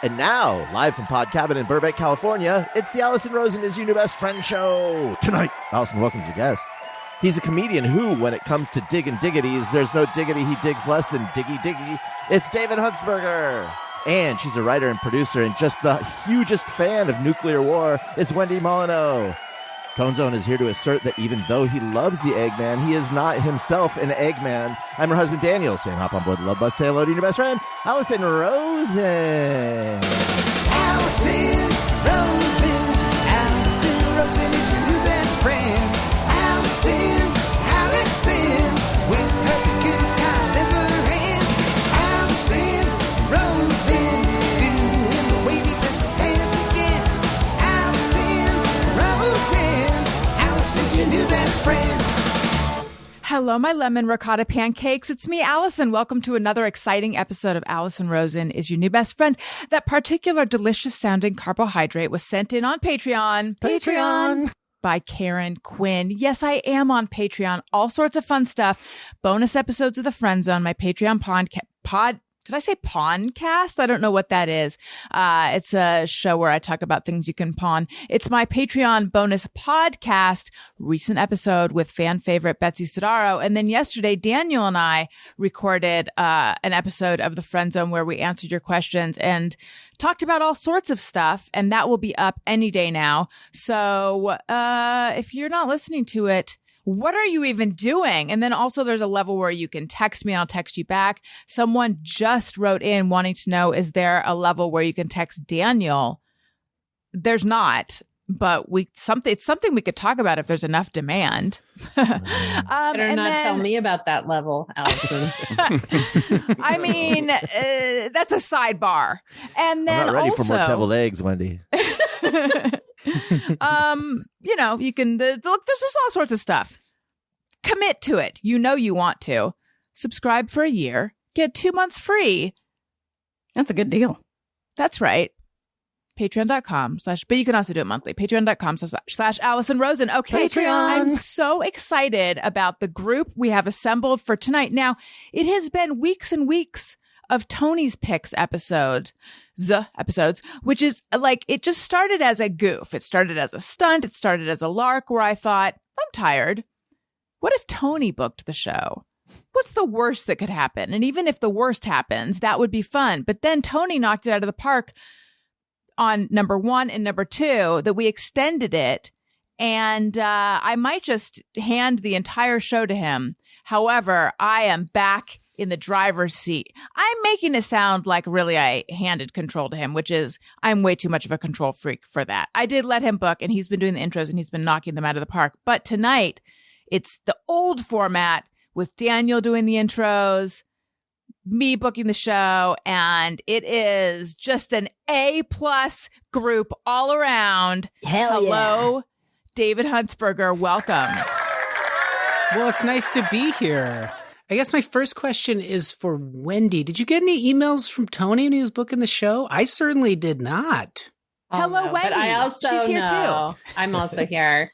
And now, live from Pod Cabin in Burbank, California, it's the Allison Rosen is Your New Best Friend show. Tonight, Allison welcomes your guest. He's a comedian who, when it comes to digging diggities, there's no diggity he digs less than diggy. It's David Huntsberger. And she's a writer and producer and just the hugest fan of nuclear war. It's Wendy Molyneux. Tone Zone is here to assert that even though he loves the Eggman, he is not himself an Eggman. I'm her husband, Daniel, saying hop on board the Love Bus. Say hello to your best friend, Allison Rosen. Allison Rosen. Allison Rosen is your new best friend. Allison with her good times never end. Allison Rosen, doing the wavy pencil dance again. Allison's your new best friend. Hello, my lemon ricotta pancakes. It's me, Allison. Welcome to another exciting episode of Allison Rosen is Your New Best Friend. That particular delicious sounding carbohydrate was sent in on Patreon. By Karen Quinn. Yes, I am on Patreon. All sorts of fun stuff. Bonus episodes of The Friend Zone, my Patreon did I say podcast? I don't know what that is. It's a show where I talk about things you can pawn. It's my Patreon bonus podcast, recent episode with fan favorite Betsy Sodaro. And then yesterday, Daniel and I recorded an episode of The Friend Zone where we answered your questions and talked about all sorts of stuff. And that will be up any day now. So if you're not listening to it, what are you even doing? And then also there's a level where you can text me and I'll text you back. Someone just wrote in wanting to know, is there a level where you can text Daniel? There's not, but it's something we could talk about if there's enough demand. Better not tell me about that level, Allison. I mean, that's a sidebar. And then I'm not ready also, for more deviled eggs, Wendy. you can look, there's just all sorts of stuff. Commit to it. You know you want to. Subscribe for a year. Get 2 months free. That's a good deal. That's right. Patreon.com/ but you can also do it monthly. Patreon.com/ Allison Rosen. Okay. Patreon. I'm so excited about the group we have assembled for tonight. Now, it has been weeks and weeks of Tony's Picks episodes, which is like, it just started as a goof. It started as a stunt. It started as a lark where I thought, I'm tired. What if Tony booked the show? What's the worst that could happen? And even if the worst happens, that would be fun. But then Tony knocked it out of the park on number 1 and number 2, that we extended it. And I might just hand the entire show to him. However, I am back in the driver's seat. I'm making it sound like really I handed control to him, which is I'm way too much of a control freak for that. I did let him book and he's been doing the intros and he's been knocking them out of the park. But tonight it's the old format with Daniel doing the intros, me booking the show, and it is just an A+ group all around. Hello, David Huntsberger. Welcome. Well, it's nice to be here. I guess my first question is for Wendy. Did you get any emails from Tony when he was booking the show? I certainly did not. Hello, no, Wendy. But I also She's here know, too. I'm also here.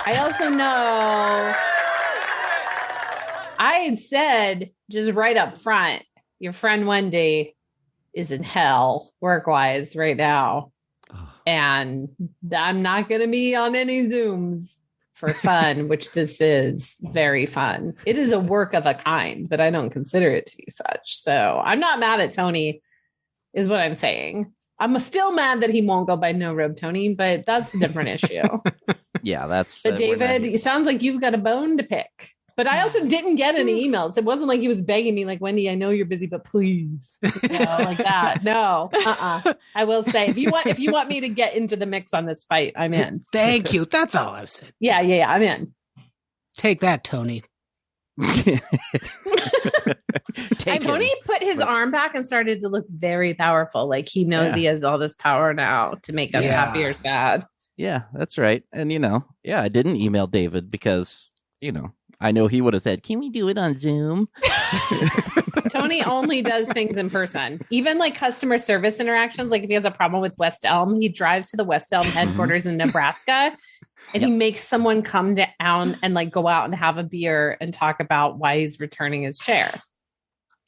I also know I had said just right up front, your friend Wendy is in hell work-wise right now. And I'm not going to be on any Zooms for fun, which this is very fun. It is a work of a kind, but I don't consider it to be such. So I'm not mad at Tony, is what I'm saying. I'm still mad that he won't go by No Robe Tony, but that's a different issue. Yeah, that's. But David, it sounds like you've got a bone to pick. But I also didn't get any emails. It wasn't like he was begging me, like, Wendy, I know you're busy, but please, like that. No, I will say, if you want me to get into the mix on this fight, I'm in. Thank you. That's all I've said. Yeah, I'm in. Take that, Tony. Tony put his arm back and started to look very powerful. Like he knows he has all this power now to make us happy or sad. Yeah, that's right. And, I didn't email David because, I know he would have said, can we do it on Zoom? Tony only does things in person. Even like customer service interactions. Like if he has a problem with West Elm, he drives to the West Elm headquarters in Nebraska and he makes someone come down and like go out and have a beer and talk about why he's returning his chair.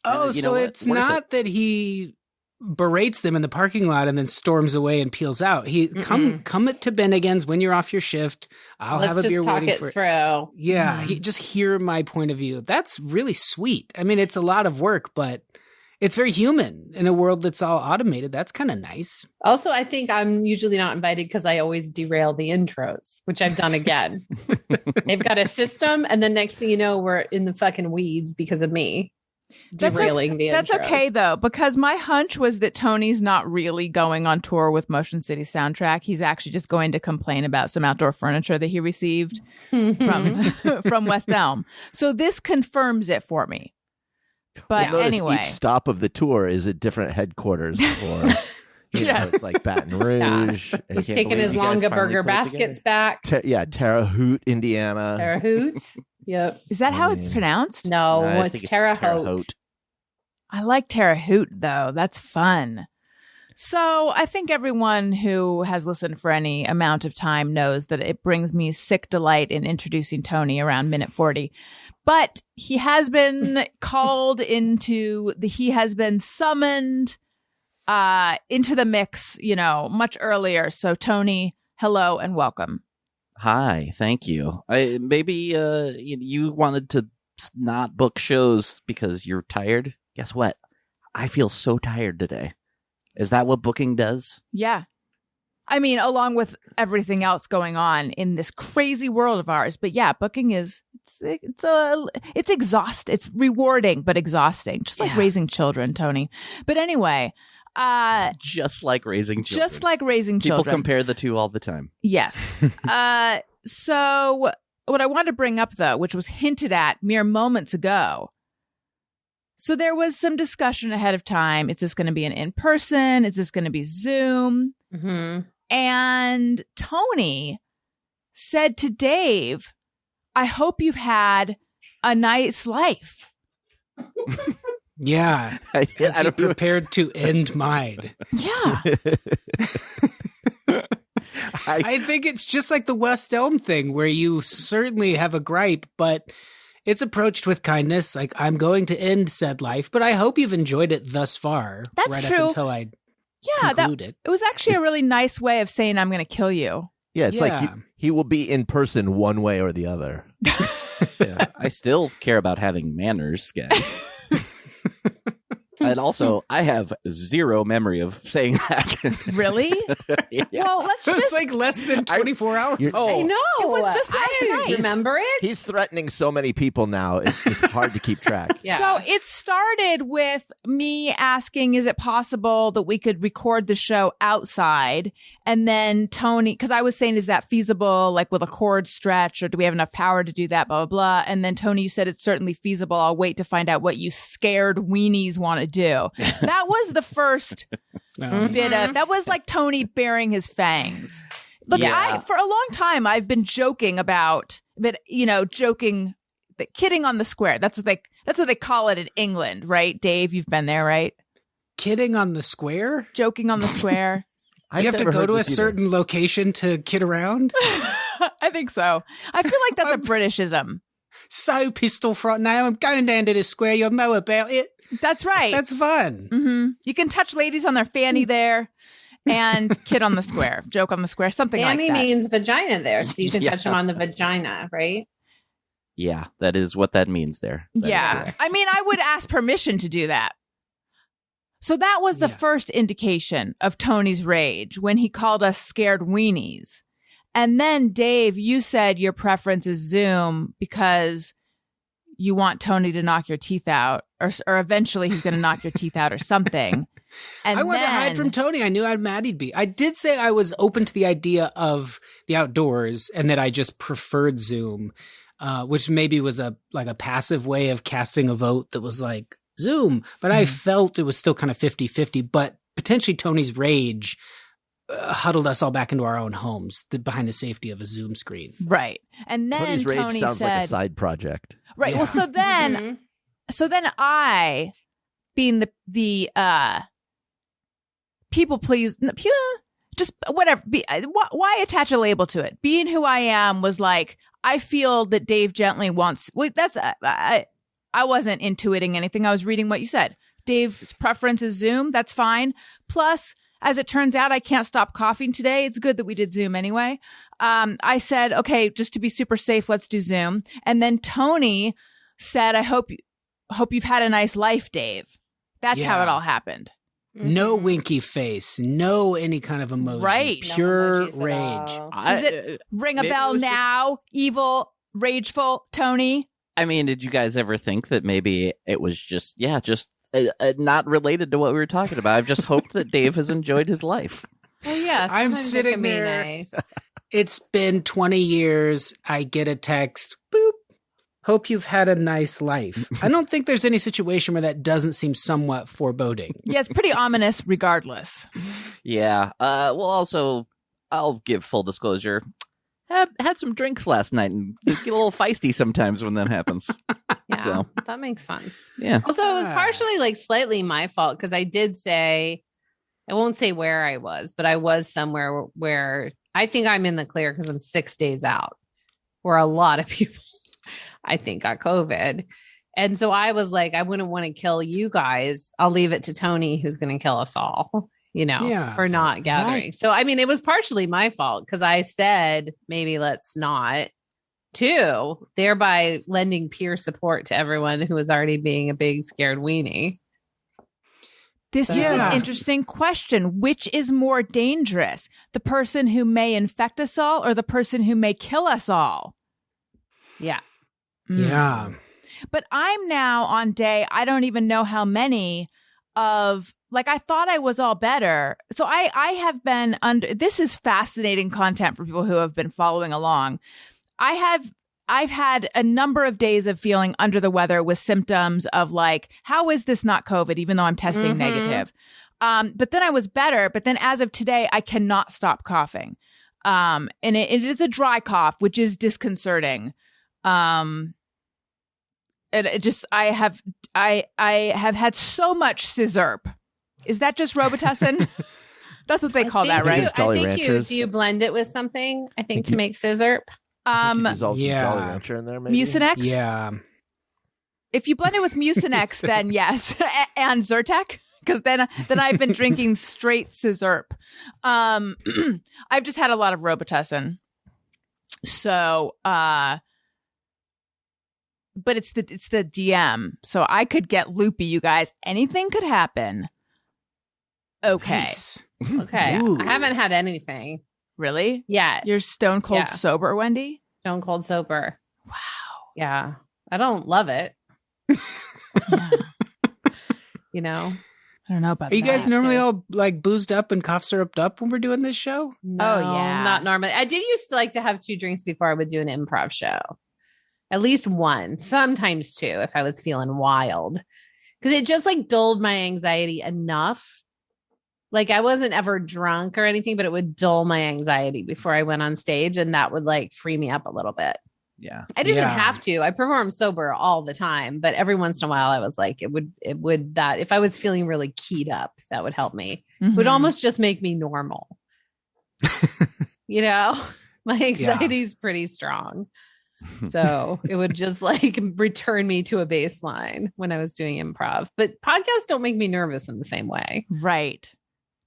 Oh, so it's not that he berates them in the parking lot and then storms away and peels out. He come to Bennigan's when you're off your shift. I'll Let's have a just beer talk waiting it for through. Yeah, just hear my point of view. That's really sweet. I mean, it's a lot of work, but it's very human in a world that's all automated. That's kind of nice. Also, I think I'm usually not invited because I always derail the intros, which I've done again. They've got a system, and then next thing you know, we're in the fucking weeds because of me derailing the intros. That's okay though, because my hunch was that Tony's not really going on tour with Motion City Soundtrack. He's actually just going to complain about some outdoor furniture that he received from West Elm. So this confirms it for me. But Notice anyway, each stop of the tour is a different headquarters for. It's like Baton Rouge. Yeah. and He's taking his Longa Burger baskets back. Terre Haute, Indiana. Terre Haute. Yep. is that how it's pronounced? No, I it's think it's Terre Terre Haute. Haute. I like Terre Haute though. That's fun. So I think everyone who has listened for any amount of time knows that it brings me sick delight in introducing Tony around minute 40. But he has been called he has been summoned into the mix, much earlier. So Tony, hello and welcome. Hi, thank you. Maybe you wanted to not book shows because you're tired. Guess what? I feel so tired today. Is that what booking does? Yeah. I mean, along with everything else going on in this crazy world of ours. But yeah, booking it's exhausting. It's rewarding, but exhausting. Just like raising children, Tony. But anyway, just like raising children. Just like raising People children. compare the two all the time. Yes. So what I wanted to bring up, though, which was hinted at mere moments ago. So there was some discussion ahead of time. Is this going to be an in-person? Is this going to be Zoom? Mm-hmm. And Tony said to Dave, I hope you've had a nice life. Yeah. As you prepared to end mine. Yeah. I think it's just like the West Elm thing where you certainly have a gripe, but it's approached with kindness. Like, I'm going to end said life, but I hope you've enjoyed it thus far. That's right true. Up until I Yeah, conclude it. It was actually a really nice way of saying I'm going to kill you. Yeah, it's like he will be in person one way or the other. Yeah, I still care about having manners, guys. And also, I have zero memory of saying that. Really? Yeah. Well, let's just... It's like less than 24 hours. I know. It was just last I didn't night. remember it. He's threatening so many people now. It's hard to keep track. Yeah. So it started with me asking, is it possible that we could record the show outside? And then Tony, because I was saying, is that feasible? Like, will the cord stretch, or do we have enough power to do that? Blah, blah, blah. And then Tony, you said it's certainly feasible. I'll wait to find out what you scared weenies want to do. That was the first bit of, that was like Tony baring his fangs. Look, Yeah. for a long time, I've been joking about, kidding on the square. That's what they call it in England, right? Dave, you've been there, right? Kidding on the square? Joking on the square. You have to go to a certain location to kid around? I think so. I feel like that's a Britishism. So pistol front now. I'm going down to the square. You'll know about it. That's right. That's fun. Mm-hmm. You can touch ladies on their fanny there and kid on the square, joke on the square, something Fanny like that. means vagina there, so you can Yeah. touch them on the vagina, right? Yeah, that is what that means there. That is Yeah. correct. I mean, I would ask permission to do that. So that was the first indication of Tony's rage when he called us scared weenies. And then, Dave, you said your preference is Zoom because you want Tony to knock your teeth out, or eventually he's going to knock your teeth out or something. And I wanted to hide from Tony. I knew how mad he'd be. I did say I was open to the idea of the outdoors and that I just preferred Zoom, which maybe was a passive way of casting a vote that was like Zoom. But I felt it was still kind of 50-50, but potentially Tony's rage huddled us all back into our own homes behind the safety of a Zoom screen. Right. And then Tony's rage Tony sounds said, like a side project. right. Yeah. Well, so then I, being the people please, just whatever. Why attach a label to it? Being who I am was like, I feel that Dave Gently wants. Well, that's I wasn't intuiting anything. I was reading what you said. Dave's preference is Zoom. That's fine. Plus, as it turns out, I can't stop coughing today. It's good that we did Zoom anyway. I said, okay, just to be super safe, let's do Zoom. And then Tony said, I hope you've had a nice life, Dave. That's how it all happened. No winky face, no any kind of emoji. Right. Pure No emojis at rage. all. Does it ring a maybe bell it was just- now? Evil, rageful Tony? I mean, did you guys ever think that maybe it was just not related to what we were talking about? I've just hoped that Dave has enjoyed his life. Well, yeah, I'm sometimes it sitting can be there. nice. It's been 20 years. I get a text. Boop. Hope you've had a nice life. I don't think there's any situation where that doesn't seem somewhat foreboding. Yeah, it's pretty ominous regardless. Yeah. Well, also, I'll give full disclosure. Had some drinks last night and get a little feisty sometimes when that happens. Yeah, So. that makes sense. Yeah. Also, it was partially like slightly my fault because I did say, I won't say where I was, but I was somewhere where I think I'm in the clear because I'm 6 days out, where a lot of people I think got COVID. And so I was like, I wouldn't want to kill you guys. I'll leave it to Tony, who's going to kill us all, for not gathering. Right. So, I mean, it was partially my fault because I said, maybe let's not. Two, thereby lending peer support to everyone who was already being a big scared weenie. This is Yeah. an interesting question. Which is more dangerous? The person who may infect us all or the person who may kill us all? Yeah. Yeah. But I'm now on day, I don't even know how many of, like, I thought I was all better. So I have been this is fascinating content for people who have been following along. I've had a number of days of feeling under the weather with symptoms of like, how is this not COVID, even though I'm testing negative? But then I was better. But then as of today, I cannot stop coughing. And it is a dry cough, which is disconcerting. And it just, I have had so much scissorp. Is that just Robitussin? That's what they call that, right? it's Jolly I think Ranchers. do you blend it with something? I think to make scissor. There's also Yeah. Jolly Rancher in there, maybe? Mucinex? Yeah. If you blend it with Mucinex, then yes. And Zyrtec? Because then I've been drinking straight scissorp. I've just had a lot of Robitussin. So, but it's the DM. So I could get loopy, you guys. Anything could happen. Okay. Nice. Okay. Ooh. I haven't had anything Really? yet. You're stone cold Yeah. sober, Wendy? Stone cold sober. Wow. Yeah. I don't love it. Yeah. I don't know about Are you guys that. normally all like boozed up and cough syruped up when we're doing this show? No, yeah. Not normally. I did used to like to have 2 drinks before I would do an improv show. At least one, sometimes 2 if I was feeling wild. Because it just like dulled my anxiety enough. Like I wasn't ever drunk or anything, but it would dull my anxiety before I went on stage. And that would like free me up a little bit. Yeah. I didn't Yeah. have to. I perform sober all the time, but every once in a while I was like, it would that if I was feeling really keyed up, that would help me. It would Mhm. almost just make me normal. My anxiety is pretty strong. So it would just like return me to a baseline when I was doing improv. But podcasts don't make me nervous in the same way. Right.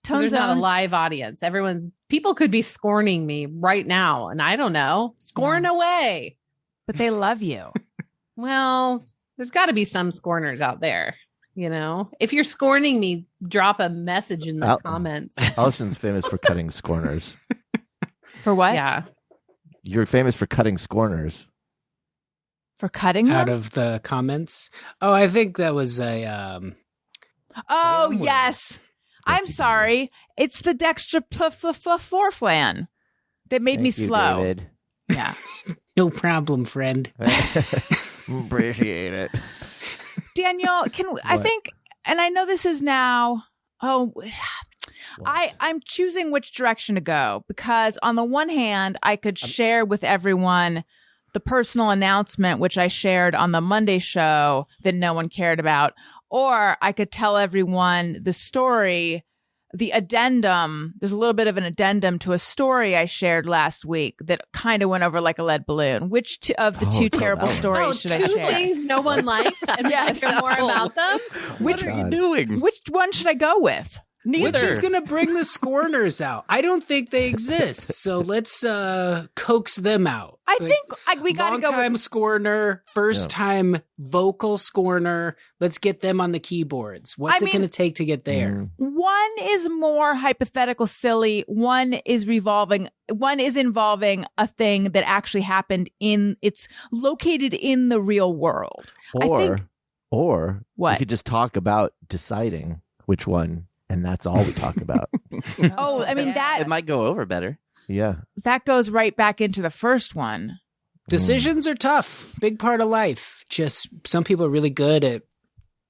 'Cause Tone there's not a Zone. live audience. People could be scorning me right now. And I don't know, scorn away. But they love you. Well, there's got to be some scorners out there. If you're scorning me, drop a message in the Al- comments. Allison's famous for cutting scorners. For what? Yeah. You're famous for cutting scorners. For cutting them? Out of the comments. Oh, I think that was a Oh, Somewhere. yes. I'm sorry. It's the dextroflorflan that made me Thank you, slow. David. Yeah. no problem, friend. Appreciate it. Daniel, I What? think, and I know this is now, I'm choosing which direction to go because on the one hand, I could share with everyone the personal announcement, which I shared on the Monday show that no one cared about, or I could tell everyone the story the addendum, there's a little bit of an addendum to a story I shared last week that kind of went over like a lead balloon. Which of the two terrible that one. stories should I two share? things no one likes, and Yes. yes. more about them. Which What are you doing? which one should I go with? Neither. Which is going to bring the scorners out? I don't think they exist. So let's coax them out. I think we got to go Long-time with scorner, first-time vocal scorner. Let's get them on the keyboards. What's I it going to mean- take to get there? Mm. one is more hypothetical silly, one is involving a thing that actually happened it's located in the real world. I think- Or What? we could just talk about deciding which one, and that's all we talk about. Oh, I mean It might go over better. Yeah. that goes right back into the first one. Decisions are tough. Big part of life. Just some people are really good at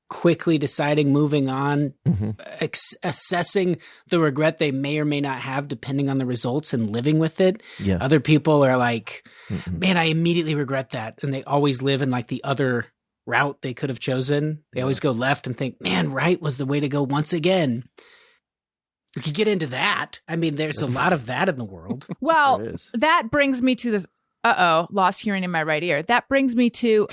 quickly deciding, moving on, Mhm. assessing the regret they may or may not have depending on the results and living with it. Yeah. Other people are like, Mhm. man, I immediately regret that. And they always live in like the other route they could have chosen. They always go left and think, man, right was the way to go once again. We could get into that. I mean, there's a lot of that in the world. Well, There is. that brings me to the lost hearing in my right ear. That brings me to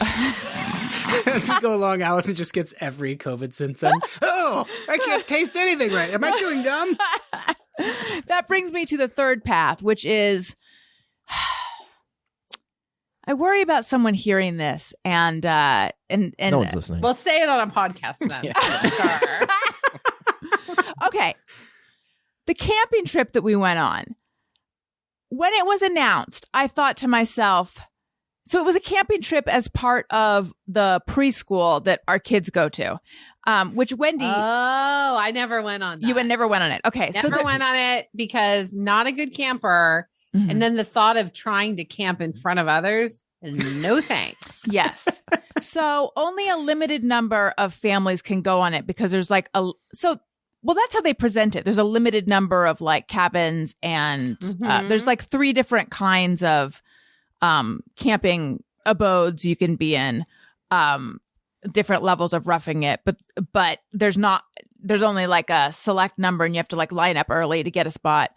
As we go along, Allison just gets every COVID symptom. Oh, I can't taste anything right. Am I chewing gum? that brings me to the third path, which is I worry about someone hearing this and No one's listening. We'll say it on a podcast then. Sure. okay. The camping trip that we went on, when it was announced, I thought to myself, so it was a camping trip as part of the preschool that our kids go to, which Wendy, Oh, I never went on that. you never went on it. Okay. Never went on it because not a good camper. Mhm. And then the thought of trying to camp in front of others, no thanks. Yes. So only a limited number of families can go on it because there's like that's how they present it. There's a limited number of like cabins and Mhm. there's like 3 different kinds of camping abodes you can be in, different levels of roughing it. But there's only like a select number and you have to like line up early to get a spot.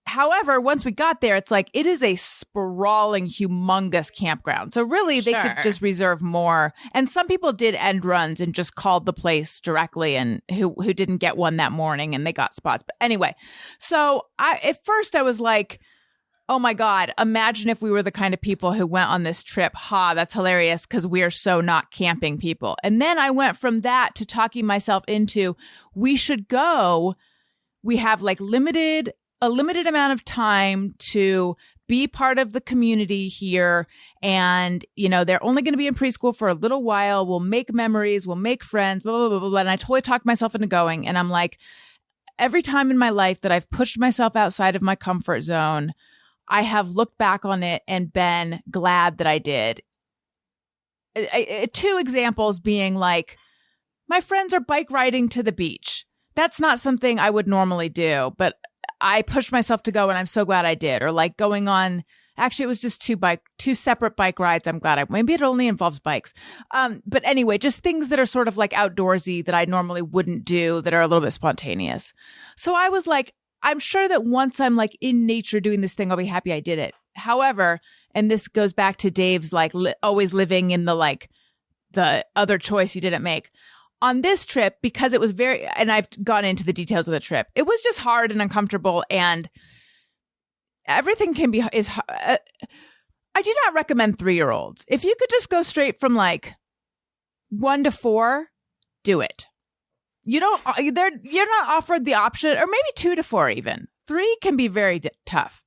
However, once we got there, it's like it is a sprawling, humongous campground. So really, they could Sure. just reserve more. And some people did end runs and just called the place directly, and who didn't get one that morning, and they got spots. But anyway, so at first I was like, "Oh my God! Imagine if we were the kind of people who went on this trip. Ha, that's hilarious because we are so not camping people." And then I went from that to talking myself into we should go. We have like a limited amount of time to be part of the community here. And, they're only going to be in preschool for a little while. We'll make memories. We'll make friends, blah, blah, blah, blah, blah. And I totally talked myself into going. And I'm like, every time in my life that I've pushed myself outside of my comfort zone, I have looked back on it and been glad that I did. 2 examples being like, my friends are bike riding to the beach. That's not something I would normally do, but I pushed myself to go and I'm so glad I did. Or like going on, actually it was just 2 separate bike rides. I'm glad maybe it only involves bikes. But anyway, just things that are sort of like outdoorsy that I normally wouldn't do that are a little bit spontaneous. So I was like, I'm sure that once I'm like in nature doing this thing, I'll be happy I did it. However, and this goes back to Dave's like always living in the other choice you didn't make. On this trip, because it was and I've gone into the details of the trip, it was just hard and uncomfortable, and everything I do not recommend 3-year-olds. If you could just go straight from like 1 to 4, do it. You're not offered the option, or maybe 2 to 4 even. 3 can be very tough.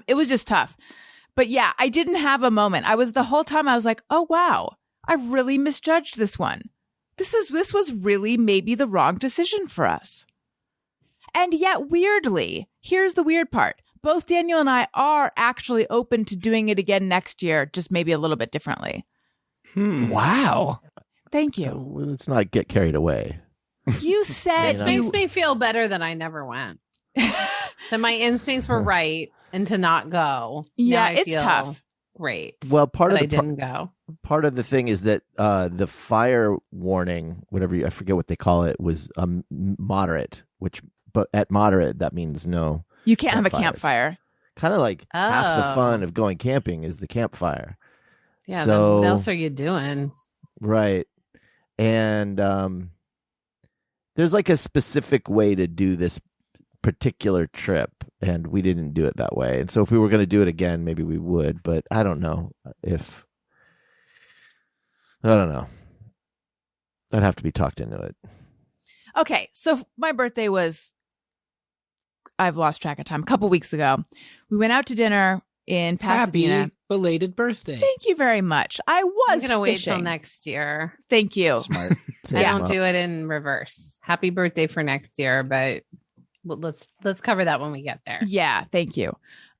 It was just tough. But yeah, I didn't have a moment. The whole time I was like, oh wow, I really misjudged this one. This was really maybe the wrong decision for us. And yet, weirdly, here's the weird part. Both Daniel and I are actually open to doing it again next year, just maybe a little bit differently. Wow. Thank you. Let's not get carried away. You said This makes me feel better that I never went. That my instincts were right and to not go. Yeah, Now I it's feel tough. Great. Well, part that of I the didn't go. part of the thing is that the fire warning, I forget what they call it, was moderate. But at moderate, that means no. You can't have a campfires. campfire. Kind of like half the Oh. fun of going camping is the campfire. Yeah. So- then what else are you doing? Right. And there's like a specific way to do this particular trip, and we didn't do it that way. And so if we were going to do it again, maybe we would, but I don't know. I'd have to be talked into it. Okay, so my birthday was, I've lost track of time, a couple weeks ago. We went out to dinner in Pasadena. Happy belated birthday. Thank you very much. I I'm was gonna wait till fishing. next year. Thank you. Smart. I don't do it in reverse. Happy birthday for next year, but let's cover that when we get there. Yeah, thank you.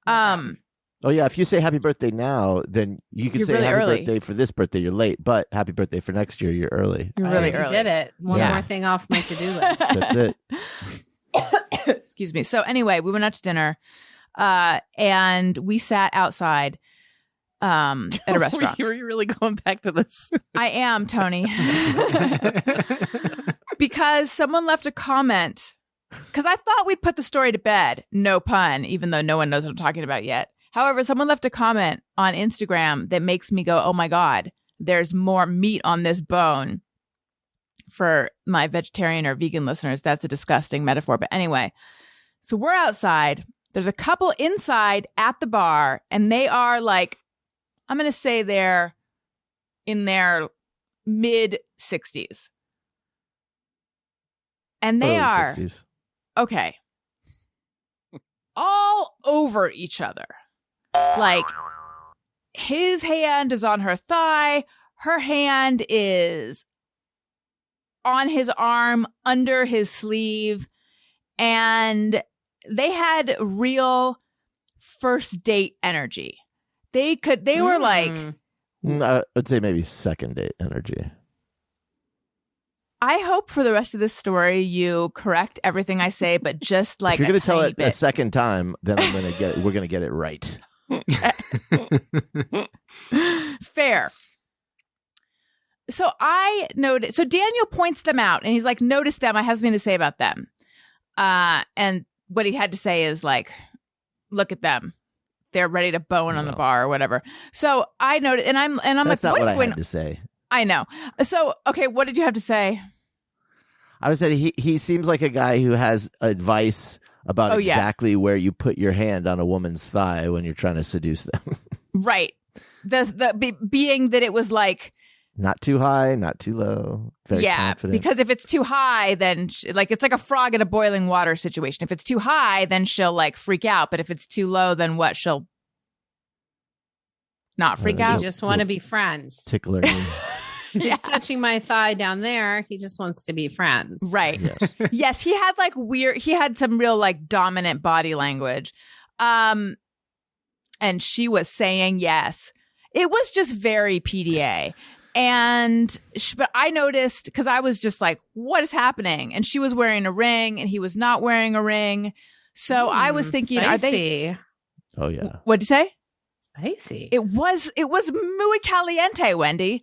Oh yeah, if you say happy birthday now, then you can You're say really happy early. birthday for this birthday, you're late, but happy birthday for next year, you're early. You're I really already early. did it. One Yeah. more thing off my to-do list. That's it. Excuse me. So anyway, we went out to dinner, and we sat outside at a restaurant. Were you really going back to this? I am, Tony. Because someone left a comment. Because I thought we'd put the story to bed. No pun, even though no one knows what I'm talking about yet. However, someone left a comment on Instagram that makes me go, oh my God, there's more meat on this bone. For my vegetarian or vegan listeners, that's a disgusting metaphor. But anyway, so we're outside. There's a couple inside at the bar, and they are like, I'm going to say they're in their mid 60s. And they Early are, 60s. okay, all over each other. Like, his hand is on her thigh. Her hand is on his arm, under his sleeve. And they had real first date energy. They were like, I'd say maybe second date energy. I hope for the rest of this story you correct everything I say, but just like if you're a going to tell tiny it bit. a second time, then we're going to get it right. Fair. So I noticed. So Daniel points them out, and he's like, "Notice them. I have something to say about them." And what he had to say is like, "Look at them. They're ready to bone on the No. bar or whatever." So I noticed, and I'm That's like, not "What what is I going had to say. I know. So okay, what did you have to say? I would say he seems like a guy who has advice about Oh, yeah. exactly where you put your hand on a woman's thigh when you're trying to seduce them. Right. Being that it was like, Not too high, not too low. Very confident. because if it's too high, then it's like a frog in a boiling water situation. If it's too high, then she'll like freak out. But if it's too low, then what? She'll not freak Yeah. out. You just want to be friends. tickler. Yeah. Touching my thigh down there, he just wants to be friends. Right. Yes. Yes, he had like he had some real like dominant body language. And she was saying yes. It was just very PDA. And but I noticed, because I was just like, what is happening? And she was wearing a ring and he was not wearing a ring. So I was thinking, are they, spicy. Oh yeah. what'd you say? Spicy. It was muy caliente, Wendy.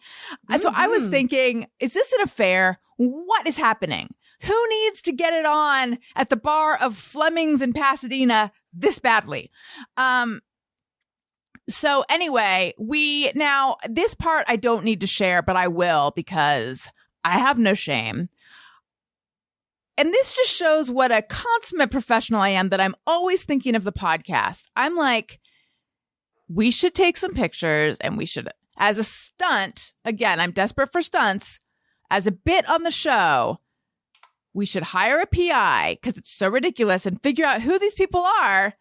So I was Mhm. thinking, is this an affair? What is happening? Who needs to get it on at the bar of Fleming's in Pasadena this badly? So anyway, this part I don't need to share, but I will because I have no shame. And this just shows what a consummate professional I am, that I'm always thinking of the podcast. I'm like, we should take some pictures and we should, as a stunt, again, I'm desperate for stunts, as a bit on the show, we should hire a PI because it's so ridiculous and figure out who these people are.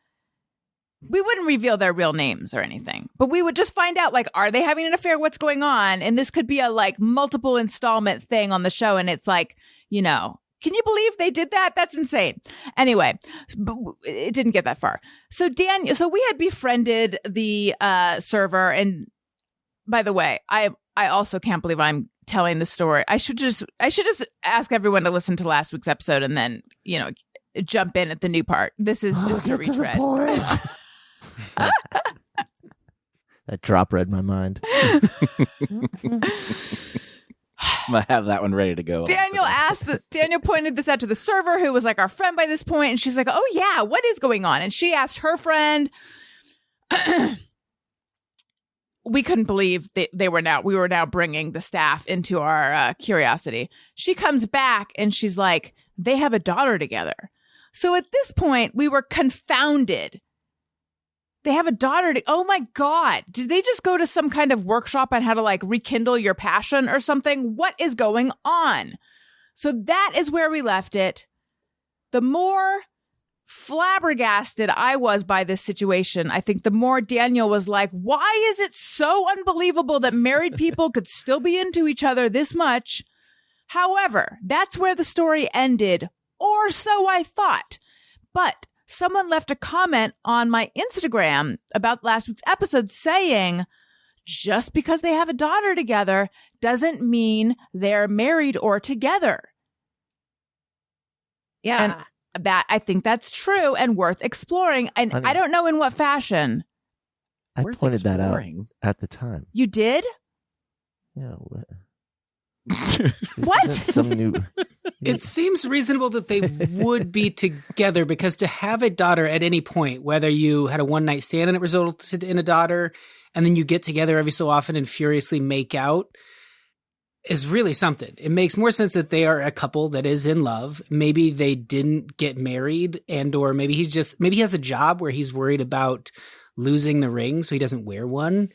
We wouldn't reveal their real names or anything, but we would just find out, like, are they having an affair? What's going on? And this could be a like multiple installment thing on the show. And it's like, can you believe they did that? That's insane. Anyway, but it didn't get that far. So we had befriended the server. And by the way, I also can't believe I'm telling the story. I should just ask everyone to listen to last week's episode and then, jump in at the new part. This is just a retread. That drop read my mind. I'm gonna have that one ready to go. Daniel pointed this out to the server, who was like our friend by this point, and she's like, "Oh yeah, what is going on?" And she asked her friend. We couldn't believe we were now bringing the staff into our curiosity. She comes back and she's like, "They have a daughter together." So at this point, we were confounded. They have a daughter. Oh my God. Did they just go to some kind of workshop on how to like rekindle your passion or something? What is going on? So that is where we left it. The more flabbergasted I was by this situation, I think the more Daniel was like, why is it so unbelievable that married people could still be into each other this much? However, that's where the story ended, or so I thought. But someone left a comment on my Instagram about last week's episode saying, just because they have a daughter together doesn't mean they're married or together. Yeah. And that, I think that's true and worth exploring. And I don't know in what fashion. I pointed that out at the time. You did? Yeah. What? Some new. It seems reasonable that they would be together, because to have a daughter at any point, whether you had a one-night stand and it resulted in a daughter, and then you get together every so often and furiously make out, is really something. It makes more sense that they are a couple that is in love. Maybe they didn't get married, or maybe he has a job where he's worried about losing the ring, so he doesn't wear one.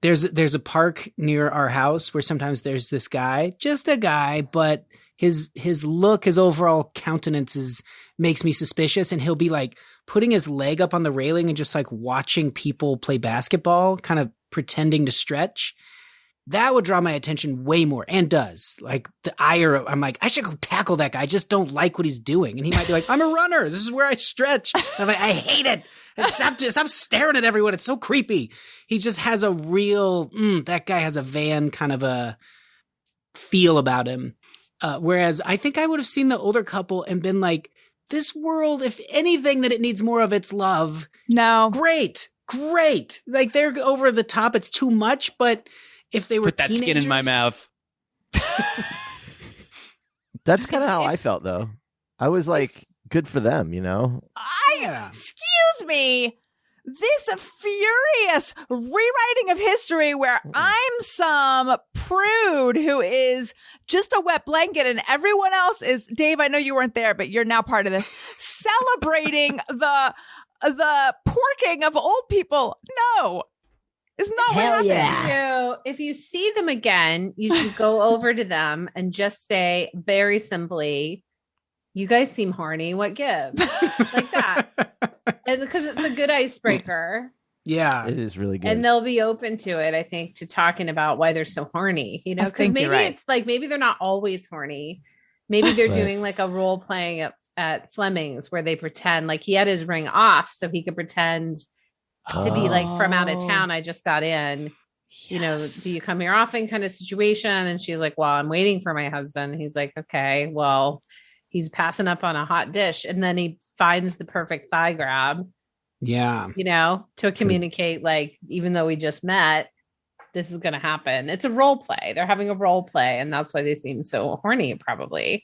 There's a park near our house where sometimes there's this guy, just a guy, but his look, his overall countenance makes me suspicious, and he'll be like putting his leg up on the railing and just like watching people play basketball, kind of pretending to stretch. That would draw my attention way more, and does. Like the ire of, I'm like, I should go tackle that guy. I just don't like what he's doing. And he might be like, I'm a runner. This is where I stretch. And I'm like, I hate it. And stop staring at everyone. It's so creepy. He just has a real, that guy has a van kind of a feel about him. Whereas I think I would have seen the older couple and been like, this world, if anything that it needs more of, it's love. No. Great. Like they're over the top. It's too much, but if they were put that skin in my mouth. That's kind of how I felt, though. I was like, good for them, you know? Excuse me. This furious rewriting of history where I'm some prude who is just a wet blanket and everyone else is, Dave, I know you weren't there, but you're now part of this, celebrating the porking of old people. No. It's not what happened. So if you see them again, you should go over to them and just say very simply, you guys seem horny. What gives? Like that. Because it's a good icebreaker. Yeah. It is really good. And they'll be open to it, I think, to talking about why they're so horny. You know, because maybe it's like, maybe they're not always horny. Maybe they're doing like a role playing at Fleming's where they pretend like he had his ring off so he could pretend to be like from out of town. I just got in, you know, do you come here often kind of situation? And she's like, well, I'm waiting for my husband. He's like, okay, well, he's passing up on a hot dish. And then he finds the perfect thigh grab. Yeah. You know, to communicate, like, even though we just met, this is going to happen. It's a role play. They're having a role play. And that's why they seem so horny, probably.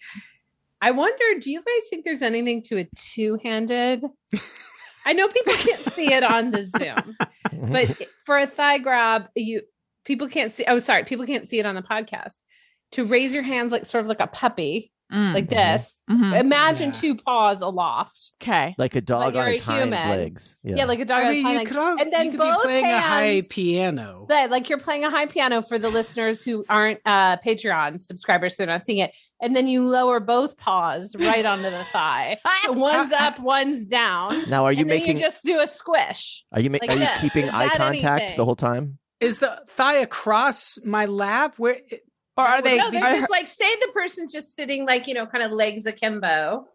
I wonder, do you guys think there's anything to a two-handed? I know people can't see it on the Zoom, but for a thigh grab, people can't see. Oh, sorry. People can't see it on the podcast. To raise your hands like sort of like a puppy, like this. Imagine two paws aloft. Okay. Like a dog on its hind legs. Yeah, like a dog on its hind legs. And then you could both be playing hands, a high piano. like you're playing a high piano for the listeners who aren't Patreon subscribers, so they're not seeing it. And then you lower both paws right onto the thigh. So one's up, one's down. Now, are you making? You just do a squish. Are you are you keeping eye contact the whole time? Is the thigh across my lap? Where? Or are they? No, they're just like, say the person's just sitting like, you know, kind of legs akimbo.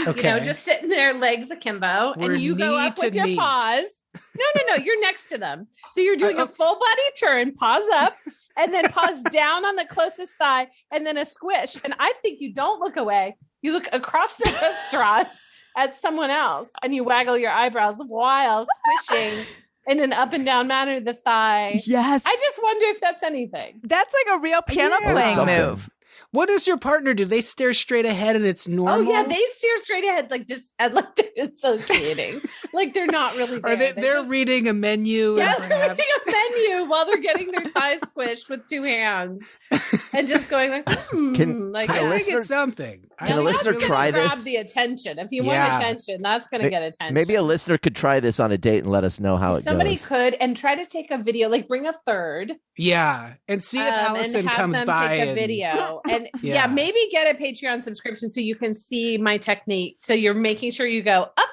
Okay. You know, just sitting there, legs akimbo, and you go up with your paws. No, you're next to them. So you're doing a full body turn, paws up, and then paws down on the closest thigh, and then a squish. And I think you don't look away. You look across the restaurant at someone else, and you waggle your eyebrows while squishing in an up and down manner, the thigh. Yes. I just wonder if that's anything. That's like a real piano Yeah. playing Something. move. What does your partner do? They stare straight ahead and it's normal? Oh yeah, they stare straight ahead like this, like they're dissociating, like they're not really there. Are they're just, reading a menu? yeah, and they're perhaps... reading a menu while they're getting their thighs squished with two hands, and just going like, like can a I think listener- it's something. Can a listener that's try gonna this? grab the attention. If you Yeah. want attention, that's going to get attention. Maybe a listener could try this on a date and let us know how it Somebody goes. could and try to take a video, like bring a third, Yeah, and see if Allison and have comes them by take a and... video, and Yeah. maybe get a Patreon subscription so you can see my technique. So you're making sure you go up,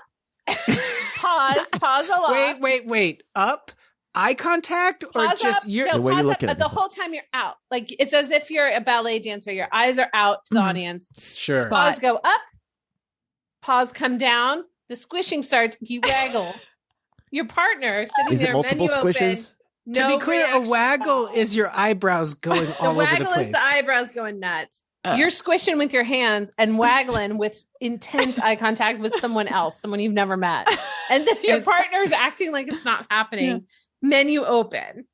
pause a lot. Wait. Up? Eye contact? Or Pause just up. you're... No, The way you pause look up, at but it. the whole time you're out. Like it's as if you're a ballet dancer. Your eyes are out to the audience. Sure. Pause, go up. Pause, come down. The squishing starts. You waggle. Your partner sitting Is there, it multiple menu squishes? open. To No be clear, a reaction waggle at all. is your eyebrows going The all over the waggle place. is the eyebrows going nuts. You're squishing with your hands and waggling with intense eye contact with someone else, someone you've never met. And then your partner is acting like it's not happening. Menu open.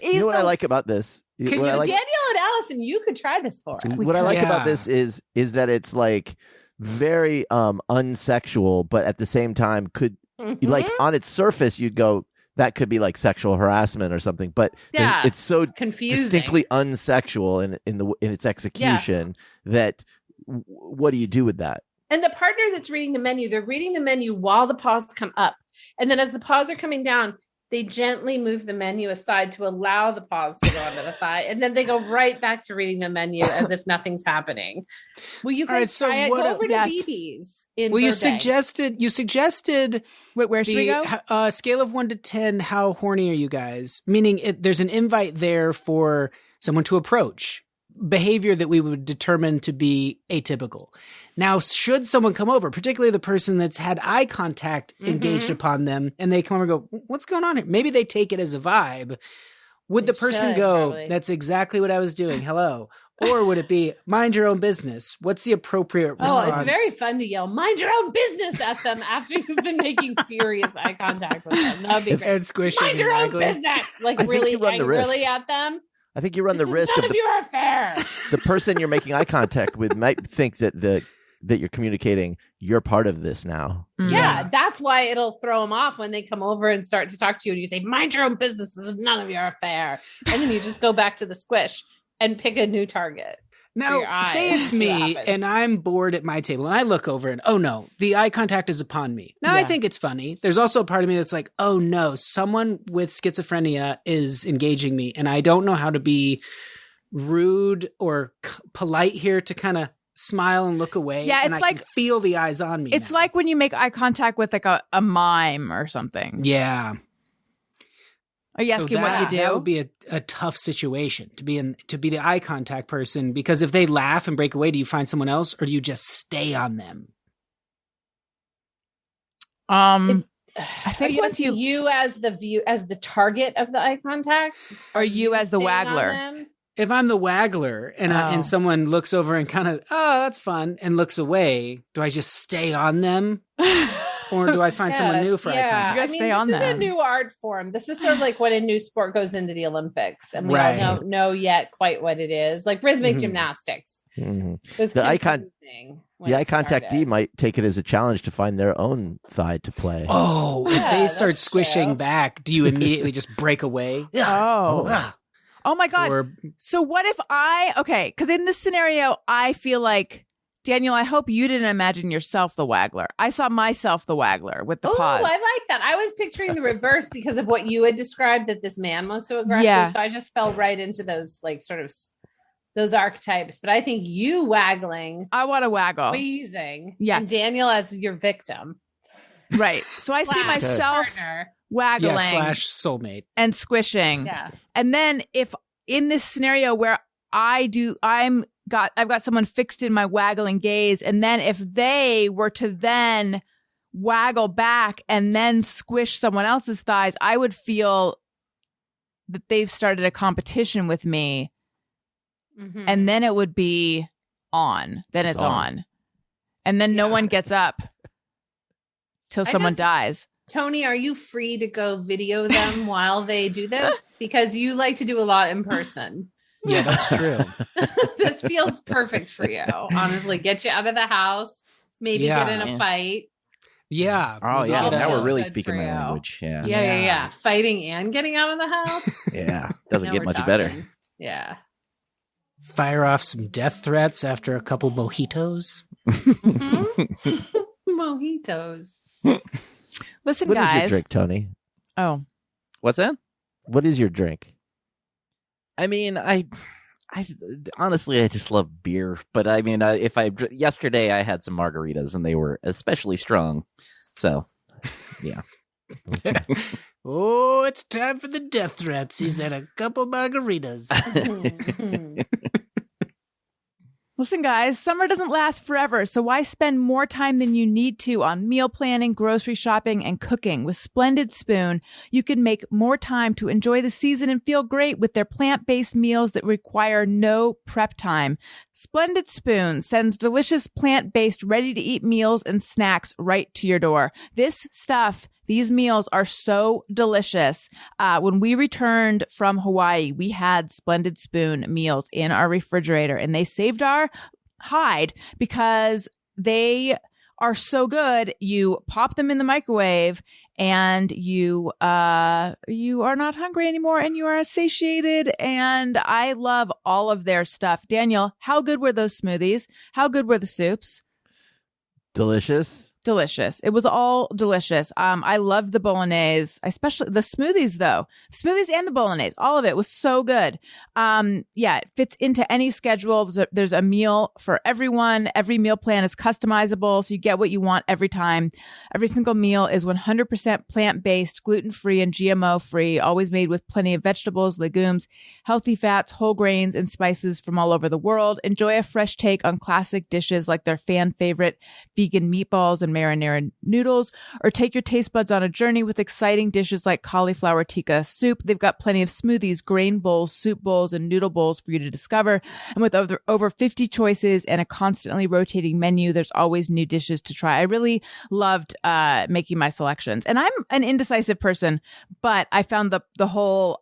You know what I like about this? Can What you- I like- Daniel and Allison, you could try this for us. what I like about Yeah. this is that it's like very unsexual, but at the same time could like Mhm. on its surface you'd go that could be like sexual harassment or something, but Yeah, it's so confusing. distinctly unsexual in its execution that what do you do with that? And the partner that's reading the menu, they're reading the menu while the paws come up. And then as the paws are coming down, they gently move the menu aside to allow the paws to go onto the thigh. And then they go right back to reading the menu as if nothing's happening. Well, you All right, guys so try it. what Go a- over to Yes. BB's in Well, you Burbank. suggested Wait, where should we go? scale of 1 to 10. How horny are you guys? Meaning, there's an invite there for someone to approach behavior that we would determine to be atypical. Now, should someone come over, particularly the person that's had eye contact engaged Mhm. upon them, and they come over and go, "What's going on here?" Maybe they take it as a vibe. Would They the person should, go, probably. "That's exactly what I was doing. Hello," or would it be, "Mind your own business"? What's the appropriate Oh, response? it's very fun to yell, mind your own business at them after you've been making furious eye contact with them. That would be great. And squishing Mind and your own waggling. business. Like I think really you run the risk. angrily at them. I think you run This the is risk none of of your affair. the person you're making eye contact with might think that that you're communicating you're part of this now. Mm. Yeah, that's why it'll throw them off when they come over and start to talk to you and you say, mind your own business. This is none of your affair. And then you just go back to the squish and pick a new target. your Now, eye say and it's see what me happens. and I'm bored at my table and I look over and, oh no, the eye contact is upon me. Now, I Yeah. think it's funny. There's also a part of me that's like, oh no, someone with schizophrenia is engaging me and I don't know how to be rude or polite here to kind of smile and look away. Yeah, and it's I like- can feel the eyes on me. It's now. like when you make eye contact with like a mime or something. Yeah. Are you asking what you do? That would be a tough situation to be the eye contact person, because if they laugh and break away, do you find someone else or do you just stay on them? I Are think you once asking you as the target of the eye contact, or you as the staying on waggler. them? If I'm the waggler and Oh. and someone looks over and kind of, oh, that's fun, and looks away, do I just stay on them or do I find someone new for eye You contact? gotta stay on this is them. a new art form. This is sort of like when a new sport goes into the Olympics, and we Right. all don't know yet quite what it is. Like rhythmic Mhm. gymnastics. Mhm. It was The eye confusing when The it eye contactee started. might take it as a challenge to find their own thigh to play. Oh, if Yeah, they start that's squishing true. back, do you immediately just break away? Oh. Ah. Oh my God. Or So what if because in this scenario, I feel like, Daniel, I hope you didn't imagine yourself the waggler. I saw myself the waggler with the Oh, paws. I like that. I was picturing the reverse because of what you had described, that this man was so aggressive. Yeah. So I just fell right into those like sort of those archetypes. But I think you waggling, I want to waggle. squeezing, Yeah. and Daniel as your victim. Right. So I see Slash myself partner. waggling yeah, / soulmate. and squishing. Yeah. And then if in this scenario where I've got someone fixed in my waggling gaze, and then if they were to then waggle back and then squish someone else's thighs, I would feel that they've started a competition with me, Mhm. and then it would be on. Then it's on. on. And then no Yeah. one gets up till I someone just- dies. Tony, are you free to go video them while they do this? Because you like to do a lot in person. Yeah, that's true. This feels perfect for you. Honestly, get you out of the house, maybe get in a fight. Yeah. Oh, maybe yeah. get Now we're Good really for speaking my you. language. Yeah. Yeah. Fighting and getting out of the house. Yeah. Doesn't Now get we're much talking. better. Yeah. fire off some death threats after a couple mojitos. Mhm. Mojitos. Listen, What is your guys. drink, Tony? Oh, What's that? What is your drink? I mean, I honestly, I just love beer. But I mean, yesterday I had some margaritas and they were especially strong. So, yeah. Oh, it's time for the death threats. He's had a couple margaritas. listen, guys, summer doesn't last forever, so why spend more time than you need to on meal planning, grocery shopping, and cooking? With Splendid Spoon, you can make more time to enjoy the season and feel great with their plant-based meals that require no prep time. Splendid Spoon sends delicious plant-based, ready-to-eat meals and snacks right to your door. These meals are so delicious. When we returned from Hawaii, we had Splendid Spoon meals in our refrigerator, and they saved our hide because they are so good. You pop them in the microwave, and you are not hungry anymore, and you are satiated. And I love all of their stuff. Daniel, how good were those smoothies? How good were the soups? Delicious. Delicious. It was all delicious. I loved the bolognese, especially the smoothies though. Smoothies and the bolognese, all of it was so good. Yeah, it fits into any schedule. There's a meal for everyone. Every meal plan is customizable, so you get what you want every time. Every single meal is 100% plant-based, gluten-free, and GMO-free, always made with plenty of vegetables, legumes, healthy fats, whole grains, and spices from all over the world. Enjoy a fresh take on classic dishes like their fan favorite vegan meatballs and marinara noodles, or take your taste buds on a journey with exciting dishes like cauliflower tikka soup. They've got plenty of smoothies, grain bowls, soup bowls, and noodle bowls for you to discover. And with over 50 choices and a constantly rotating menu, there's always new dishes to try. I really loved making my selections. And I'm an indecisive person, but I found the whole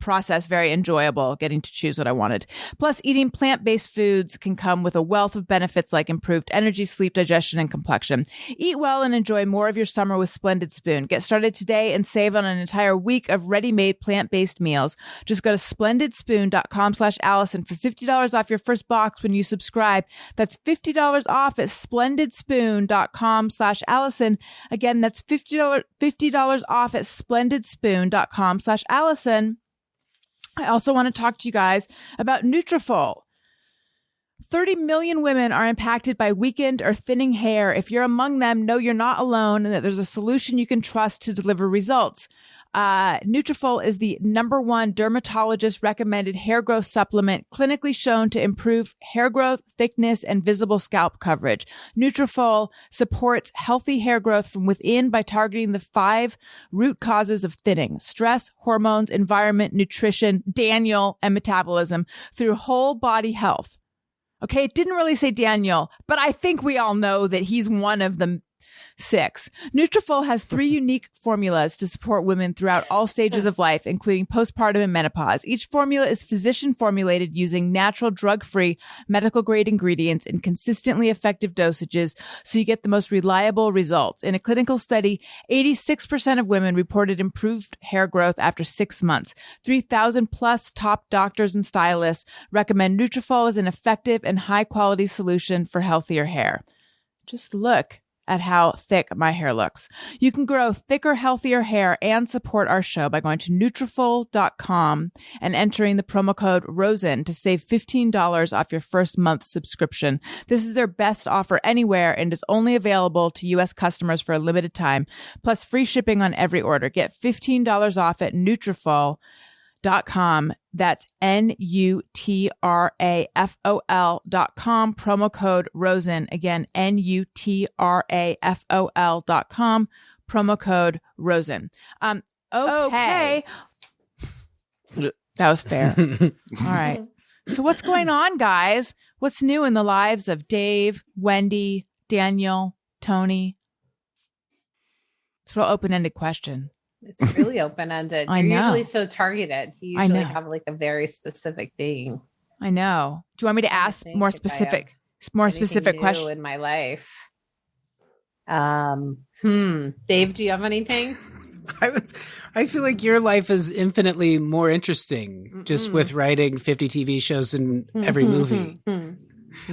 process very enjoyable, getting to choose what I wanted. Plus, eating plant-based foods can come with a wealth of benefits like improved energy, sleep, digestion, and complexion. Eat well and enjoy more of your summer with Splendid Spoon. Get started today and save on an entire week of ready-made plant-based meals. Just go to splendidspoon.com/Allison for $50 off your first box when you subscribe. That's $50 off at splendidspoon.com/Allison. Again, that's $50 off at splendidspoon.com/Allison. I also want to talk to you guys about Nutrafol. 30 million women are impacted by weakened or thinning hair. If you're among them, know you're not alone and that there's a solution you can trust to deliver results. Nutrafol is the #1 dermatologist recommended hair growth supplement, clinically shown to improve hair growth, thickness, and visible scalp coverage. Nutrafol supports healthy hair growth from within by targeting the 5 root causes of thinning: stress, hormones, environment, nutrition, Daniel, and metabolism through whole body health. Okay, it didn't really say Daniel, but I think we all know that he's one of the 6. Nutrafol has 3 unique formulas to support women throughout all stages of life, including postpartum and menopause. Each formula is physician formulated using natural, drug-free, medical-grade ingredients in consistently effective dosages, so you get the most reliable results. In a clinical study, 86% of women reported improved hair growth after 6 months. 3,000 plus top doctors and stylists recommend Nutrafol as an effective and high-quality solution for healthier hair. Just look at how thick my hair looks. You can grow thicker, healthier hair and support our show by going to Nutrafol.com and entering the promo code ROSEN to save $15 off your first month subscription. This is their best offer anywhere and is only available to U.S. customers for a limited time, plus free shipping on every order. Get $15 off at Nutrafol.com. That's Nutrafol.com, promo code ROSEN. Again, Nutrafol.com, promo code ROSEN. Okay. That was fair. All right. So what's going on, guys? What's new in the lives of Dave, Wendy, Daniel, Tony? It's a real open-ended question. It's really open-ended. I You're know. usually so targeted. You I usually know. have like a very specific thing. I know. Do you want me to Trying to ask think more if I have specific Anything new questions? in my life. Dave, do you have anything? I feel like your life is infinitely more interesting just with writing 50 TV shows in every movie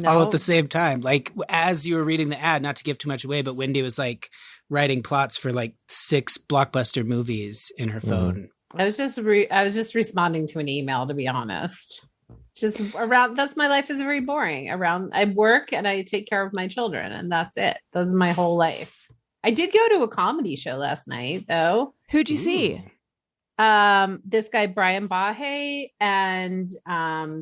all at the same time. Like as you were reading the ad, not to give too much away, but Wendy was like writing plots for like 6 blockbuster movies in her phone. I was just responding to an email, to be honest. Just around, that's my life is very boring. Around, I work and I take care of my children, and that's it. That's my whole life. I did go to a comedy show last night, though. Who'd you see? This guy Brian Bahe, and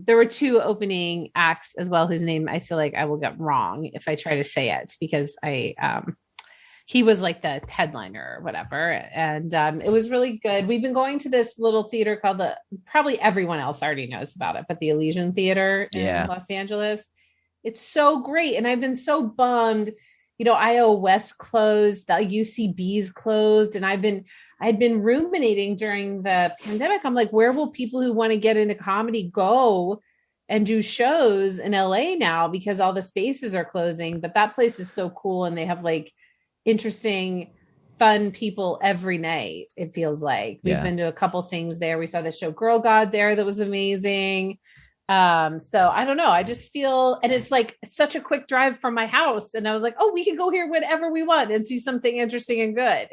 there were 2 opening acts as well, whose name I feel like I will get wrong if I try to say it, because he was like the headliner or whatever. And it was really good. We've been going to this little theater called probably everyone else already knows about it, but the Elysian Theater in Los Angeles. It's so great. And I've been so bummed. IO West closed, the UCB's closed. And I had been ruminating during the pandemic. I'm like, where will people who want to get into comedy go and do shows in LA now? Because all the spaces are closing, but that place is so cool. And they have like interesting, fun people every night. It feels like we've been to a couple things there. We saw the show Girl God there. That was amazing. So I don't know. I just feel, and it's like such a quick drive from my house. And I was like, oh, we can go here whenever we want and see something interesting and good.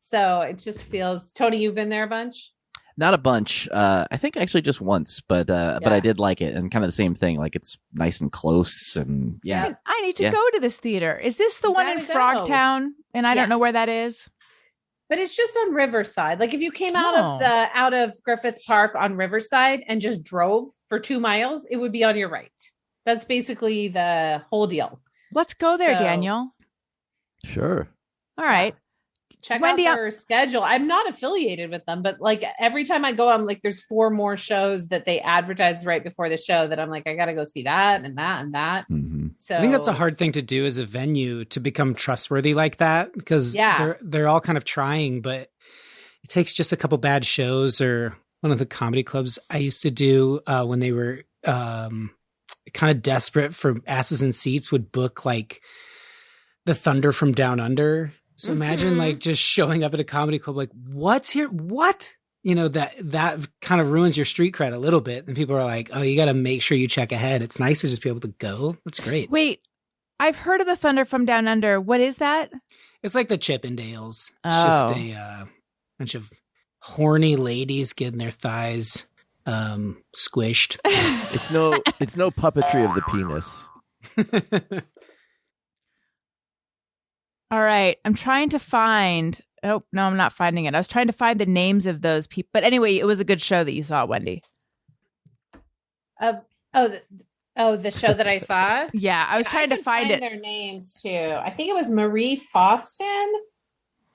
So it just feels, Tony, you've been there a bunch? Not a bunch. I think actually just once, but I did like it, and kind of the same thing. Like it's nice and close, and I need to go to this theater. Is this the one in gotta go. Frogtown? And I don't know where that is. But it's just on Riverside. Like if you came out of Griffith Park on Riverside and just drove for 2 miles, it would be on your right. That's basically the whole deal. Let's go there, So- Daniel. Sure. All right. Check Wendy, out their schedule. I'm not affiliated with them, but like every time I go, I'm like, there's 4 more shows that they advertised right before the show that I'm like, I got to go see that and that and that. Mm-hmm. So I think that's a hard thing to do as a venue, to become trustworthy like that, because they're all kind of trying, but it takes just a couple bad shows. Or one of the comedy clubs I used to do when they were kind of desperate for asses and seats would book like the Thunder from Down Under. So imagine like just showing up at a comedy club like, what's here? What? That kind of ruins your street cred a little bit. And people are like, oh, you got to make sure you check ahead. It's nice to just be able to go. That's great. Wait, I've heard of the Thunder from Down Under. What is that? It's like the Chippendales. It's just a bunch of horny ladies getting their thighs squished. It's no puppetry of the penis. All right. I'm trying to find. Oh, no, I'm not finding it. I was trying to find the names of those people. But anyway, it was a good show that you saw, Wendy. the show that I saw. Yeah, I was trying to find it. Their names too. I think it was Marie Faustin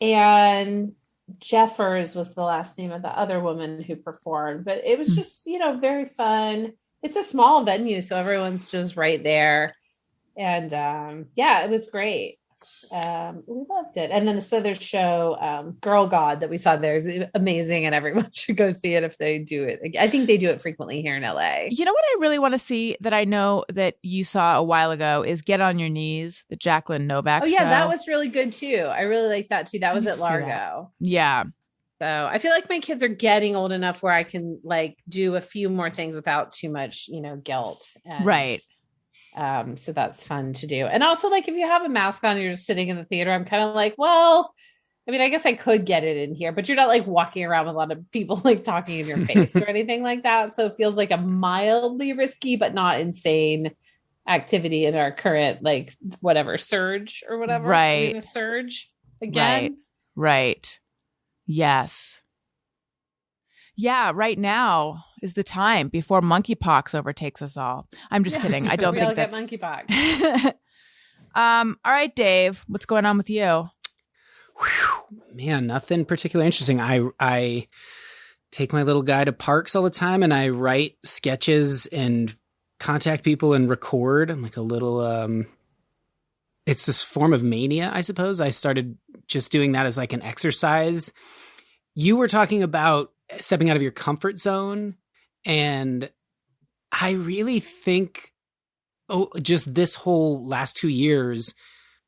and Jeffers was the last name of the other woman who performed. But it was just, very fun. It's a small venue, so everyone's just right there. And it was great. We loved it. And then this other show, Girl God, that we saw there is amazing, and everyone should go see it if they do it. I think they do it frequently here in LA. You know what I really want to see that I know that you saw a while ago is Get on Your Knees, the Jacqueline Novak show. That was really good too. I really like that too. That was at Largo. Yeah. So I feel like my kids are getting old enough where I can like do a few more things without too much, guilt. And, right. So that's fun to do. And also, like, if you have a mask on and you're just sitting in the theater, I'm kind of like, well, I mean, I guess I could get it in here, but you're not like walking around with a lot of people like talking in your face or anything like that. So it feels like a mildly risky, but not insane activity in our current, like, whatever, surge or whatever. Right. A surge again. Right. Yes. Yeah, right now is the time before monkeypox overtakes us all. I'm just kidding. I don't think that's monkeypox. All right, Dave, what's going on with you? Man, nothing particularly interesting. I take my little guy to parks all the time, and I write sketches and contact people and record. I'm like a little it's this form of mania, I suppose. I started just doing that as like an exercise. You were talking about stepping out of your comfort zone. And I really think, just this whole last 2 years,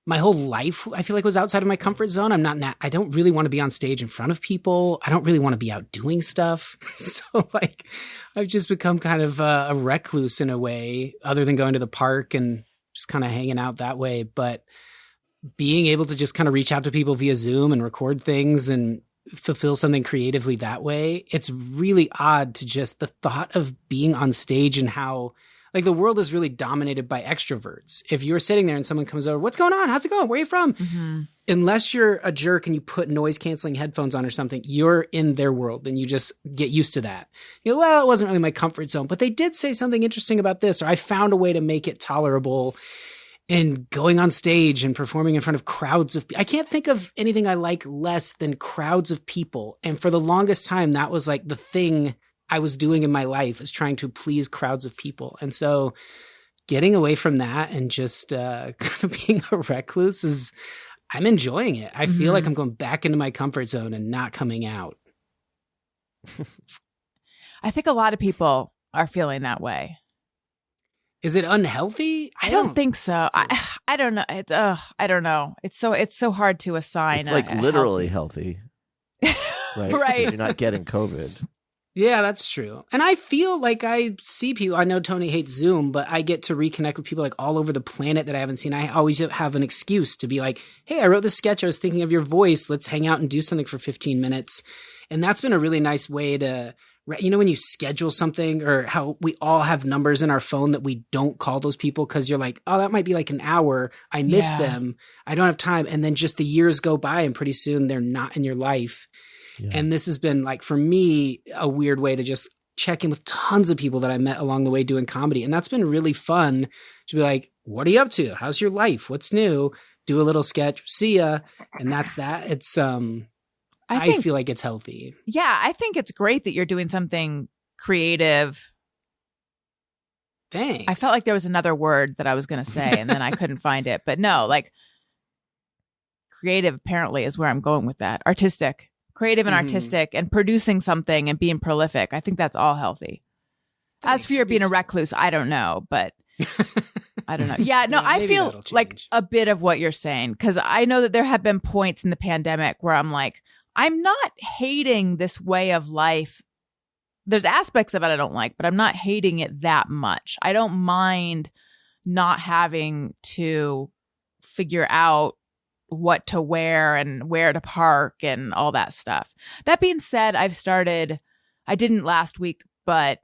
my whole life, I feel like, was outside of my comfort zone. I don't really want to be on stage in front of people. I don't really want to be out doing stuff. So like, I've just become kind of a recluse in a way, other than going to the park and just kind of hanging out that way. But being able to just kind of reach out to people via Zoom and record things and fulfill something creatively that way, it's really odd to just the thought of being on stage and how, like, the world is really dominated by extroverts. If you're sitting there and someone comes over, what's going on? How's it going? Where are you from? Mm-hmm. Unless you're a jerk and you put noise canceling headphones on or something, you're in their world and you just get used to that. You know, well, it wasn't really my comfort zone, but they did say something interesting about this, or I found a way to make it tolerable. And going on stage and performing in front of crowds of, I can't think of anything I like less than crowds of people. And for the longest time, that was like the thing I was doing in my life, is trying to please crowds of people. And so getting away from that and just kind of being a recluse I'm enjoying it. I feel like I'm going back into my comfort zone and not coming out. I think a lot of people are feeling that way. Is it unhealthy? I don't think so. I don't know. It's I don't know. It's so hard to assign. It's like literally healthy. Right? Right. You're not getting COVID. Yeah, that's true. And I feel like I see people. I know Tony hates Zoom, but I get to reconnect with people like all over the planet that I haven't seen. I always have an excuse to be like, hey, I wrote this sketch. I was thinking of your voice. Let's hang out and do something for 15 minutes. And that's been a really nice way to, you know, when you schedule something, or how we all have numbers in our phone that we don't call those people because you're like, oh, that might be like an hour. I miss them. I don't have time. And then just the years go by and pretty soon they're not in your life. Yeah. And this has been, like, for me, a weird way to just check in with tons of people that I met along the way doing comedy. And that's been really fun to be like, what are you up to? How's your life? What's new? Do a little sketch. See ya. And that's that. It's, I feel like it's healthy. Yeah, I think it's great that you're doing something creative. Thanks. I felt like there was another word that I was going to say and then I couldn't find it. But no, like, creative apparently is where I'm going with that. Artistic. Creative and artistic, and producing something and being prolific. I think that's all healthy. As for your being a recluse, I don't know, but I don't know. Yeah, no, I feel like a bit of what you're saying, because I know that there have been points in the pandemic where I'm like, I'm not hating this way of life. There's aspects of it I don't like, but I'm not hating it that much. I don't mind not having to figure out what to wear and where to park and all that stuff. That being said, I didn't last week, but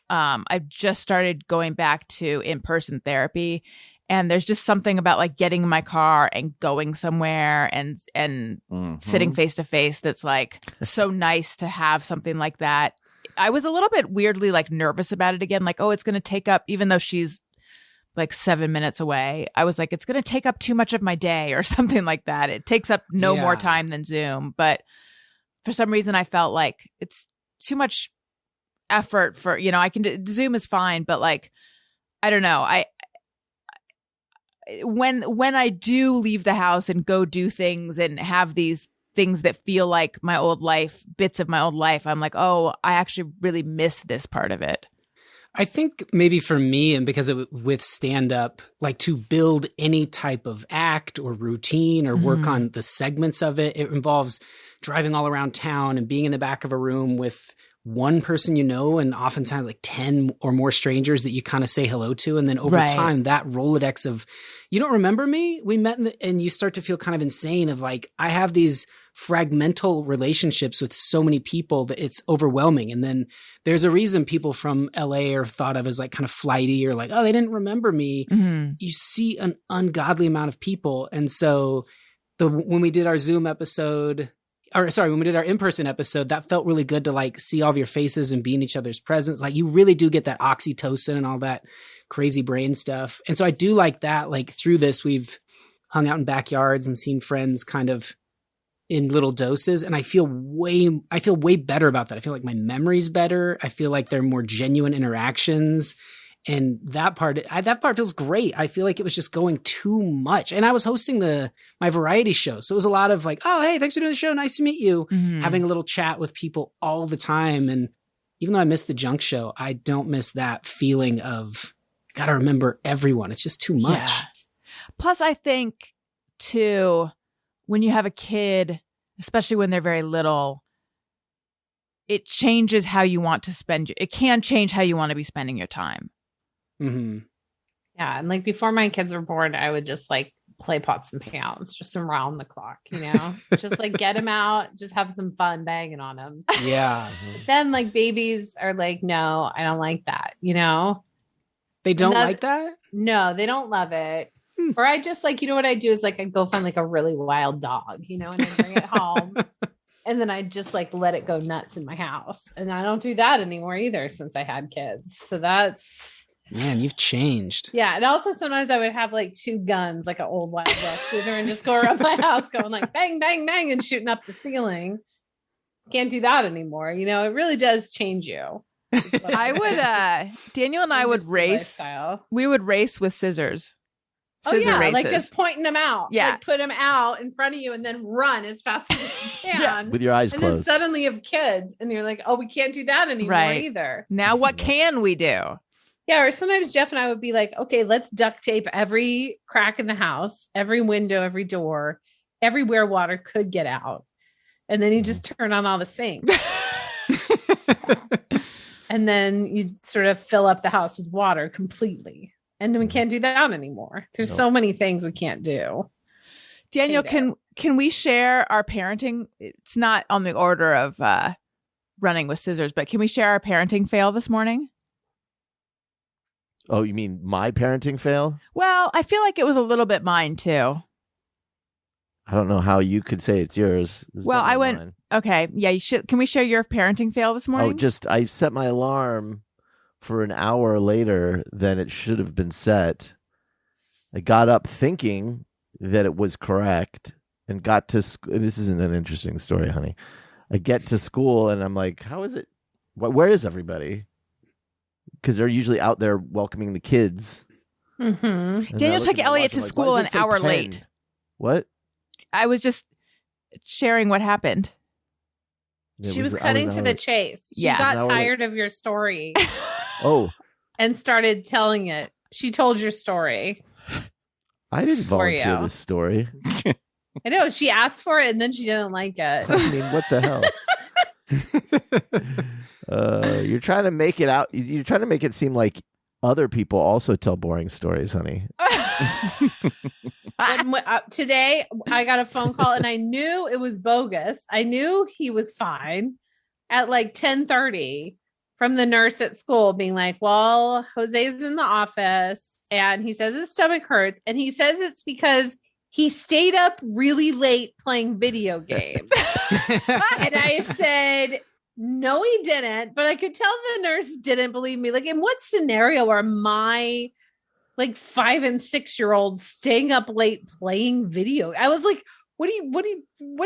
I've just started going back to in-person therapy. And there's just something about, like, getting in my car and going somewhere and sitting face to face that's, like, so nice to have something like that. I was a little bit weirdly, like, nervous about it again. Like, oh, it's going to take up, even though she's like 7 minutes away, I was like, it's going to take up too much of my day or something like that. It takes up no more time than Zoom. But for some reason, I felt like it's too much effort for, you know, Zoom is fine, but, like, I don't know. When I do leave the house and go do things and have these things that feel like my old life, bits of my old life, I'm like, oh, I actually really miss this part of it. I think maybe for me, and because with stand-up, like, to build any type of act or routine or work on the segments of it, it involves driving all around town and being in the back of a room with one person, you know, and oftentimes like 10 or more strangers that you kind of say hello to. And then over time, that Rolodex of, you don't remember me? We met and you start to feel kind of insane of, like, I have these fragmental relationships with so many people that it's overwhelming. And then there's a reason people from LA are thought of as, like, kind of flighty or like, oh, they didn't remember me. You see an ungodly amount of people. And so when we did our Zoom episode, when we did our in-person episode, that felt really good to, like, see all of your faces and be in each other's presence. Like, you really do get that oxytocin and all that crazy brain stuff. And so I do like that. Like, through this, we've hung out in backyards and seen friends kind of in little doses. And I feel way better about that. I feel like my memory's better. I feel like they're more genuine interactions. And that part feels great. I feel like it was just going too much. And I was hosting my variety show. So it was a lot of like, oh, hey, thanks for doing the show. Nice to meet you. Mhm. Having a little chat with people all the time. And even though I miss the junk show, I don't miss that feeling of got to remember everyone. It's just too much. Yeah. Plus, I think, too, when you have a kid, especially when they're very little, it changes how you want to spend. It can change how you want to be spending your time. Mm-hmm. Yeah. And like before my kids were born, I would just like play pots and pans just around the clock, just like get them out, just have some fun banging on them. Yeah. Then like babies are like, no, I don't like that, They don't like that? No, they don't love it. Or I just like, what I do is like, I go find like a really wild dog, and I bring it home and then I just like let it go nuts in my house. And I don't do that anymore either since I had kids. So that's, Man, you've changed. yeah. And also sometimes I would have like 2 guns, like an old Wild West shooter, and just go around my house going like bang, bang, bang, and shooting up the ceiling. Can't do that anymore. It really does change you. I would, Daniel and I would Changes the race. lifestyle. We would race with scissors. Oh Scissor yeah, races. like just pointing them out. Yeah. Like put them out in front of you and then run as fast as you can. With your eyes and then closed. suddenly you have kids and you're like, oh, we can't do that anymore Right. either. Now, what can we do? Yeah. Or sometimes Jeff and I would be like, okay, let's duct tape every crack in the house, every window, every door, everywhere water could get out. And then you just turn on all the sinks. And then you sort of fill up the house with water completely. And then we can't do that anymore. There's so many things we can't do. Daniel, Hate it. can we share our parenting? It's not on the order of running with scissors, but can we share our parenting fail this morning? Oh, you mean my parenting fail? Well, I feel like it was a little bit mine too. I don't know how you could say it's yours. It's Well, I definitely went. mine. Okay, yeah. You should. Can we share your parenting fail this morning? Oh, I set my alarm for an hour later than it should have been set. I got up thinking that it was correct and got to school. This isn't an interesting story, honey. I get to school and I'm like, how is it? Where is everybody? Because they're usually out there welcoming the kids. Mm-hmm. And I Daniel look took at my Elliot watch, to I'm like, school why an does it say hour 10? late. What? I was just sharing what happened. She was cutting to the chase. She Yeah. got An hour tired of your story Oh, and started telling it. She told your story. I didn't For volunteer you. this story. I know she asked for it and then she didn't like it. I mean, what the hell? You're trying to make it out. You're trying to make it seem like other people also tell boring stories, honey. Today I got a phone call and I knew it was bogus. I knew he was fine at like 10:30 from the nurse at school being like, well, Jose's in the office and he says his stomach hurts. And he says it's because he stayed up really late playing video games. And I said, no, he didn't. But I could tell the nurse didn't believe me. Like, in what scenario are my like 5 and 6 year olds staying up late playing video? I was like, what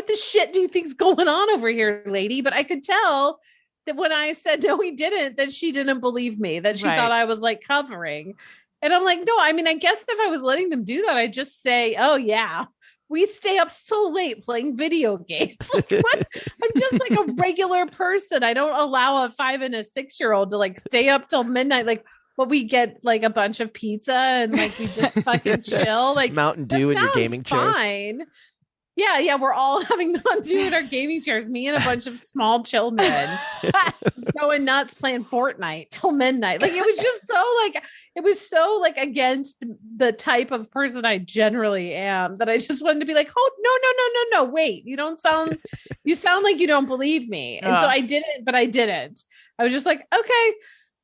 the shit do you think's going on over here, lady? But I could tell that when I said no, he didn't, that she didn't believe me, that she Right. thought I was like covering. And I'm like, no, I mean, I guess if I was letting them do that, I'd just say, oh yeah, we stay up so late playing video games. Like, what? I'm just like a regular person. I don't allow a 5 and a 6 year old to like stay up till midnight. Like, what, we get like a bunch of pizza and like we just fucking chill. Like, Mountain that Dew in your sounds gaming chairs. fine. Yeah, we're all having Mountain Dew in our gaming chairs. Me and a bunch of small children going nuts playing Fortnite till midnight. Like, it was so like against the type of person I generally am that I just wanted to be like, oh no, wait, you sound like you don't believe me. And so I didn't, but I didn't. I was just like, okay,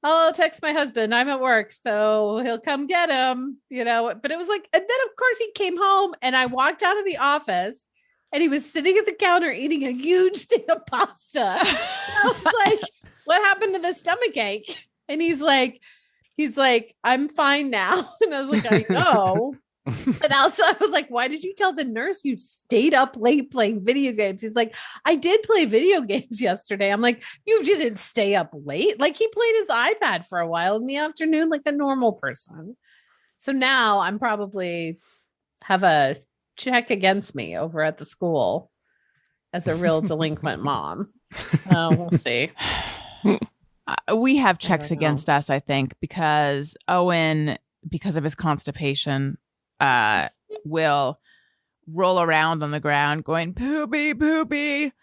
I'll text my husband. I'm at work, so he'll come get him, But it was like, and then of course he came home and I walked out of the office and he was sitting at the counter eating a huge thing of pasta. And I was like, what happened to the stomach ache? And he's like, I'm fine now. And I was like, I know. And also I was like, why did you tell the nurse you stayed up late playing video games? He's like, I did play video games yesterday. I'm like, you didn't stay up late. Like he played his iPad for a while in the afternoon, like a normal person. So now I'm probably have a check against me over at the school as a real delinquent mom. We'll see. We have checks against us, I think, because Owen, because of his constipation, will roll around on the ground going, poopy, poopy.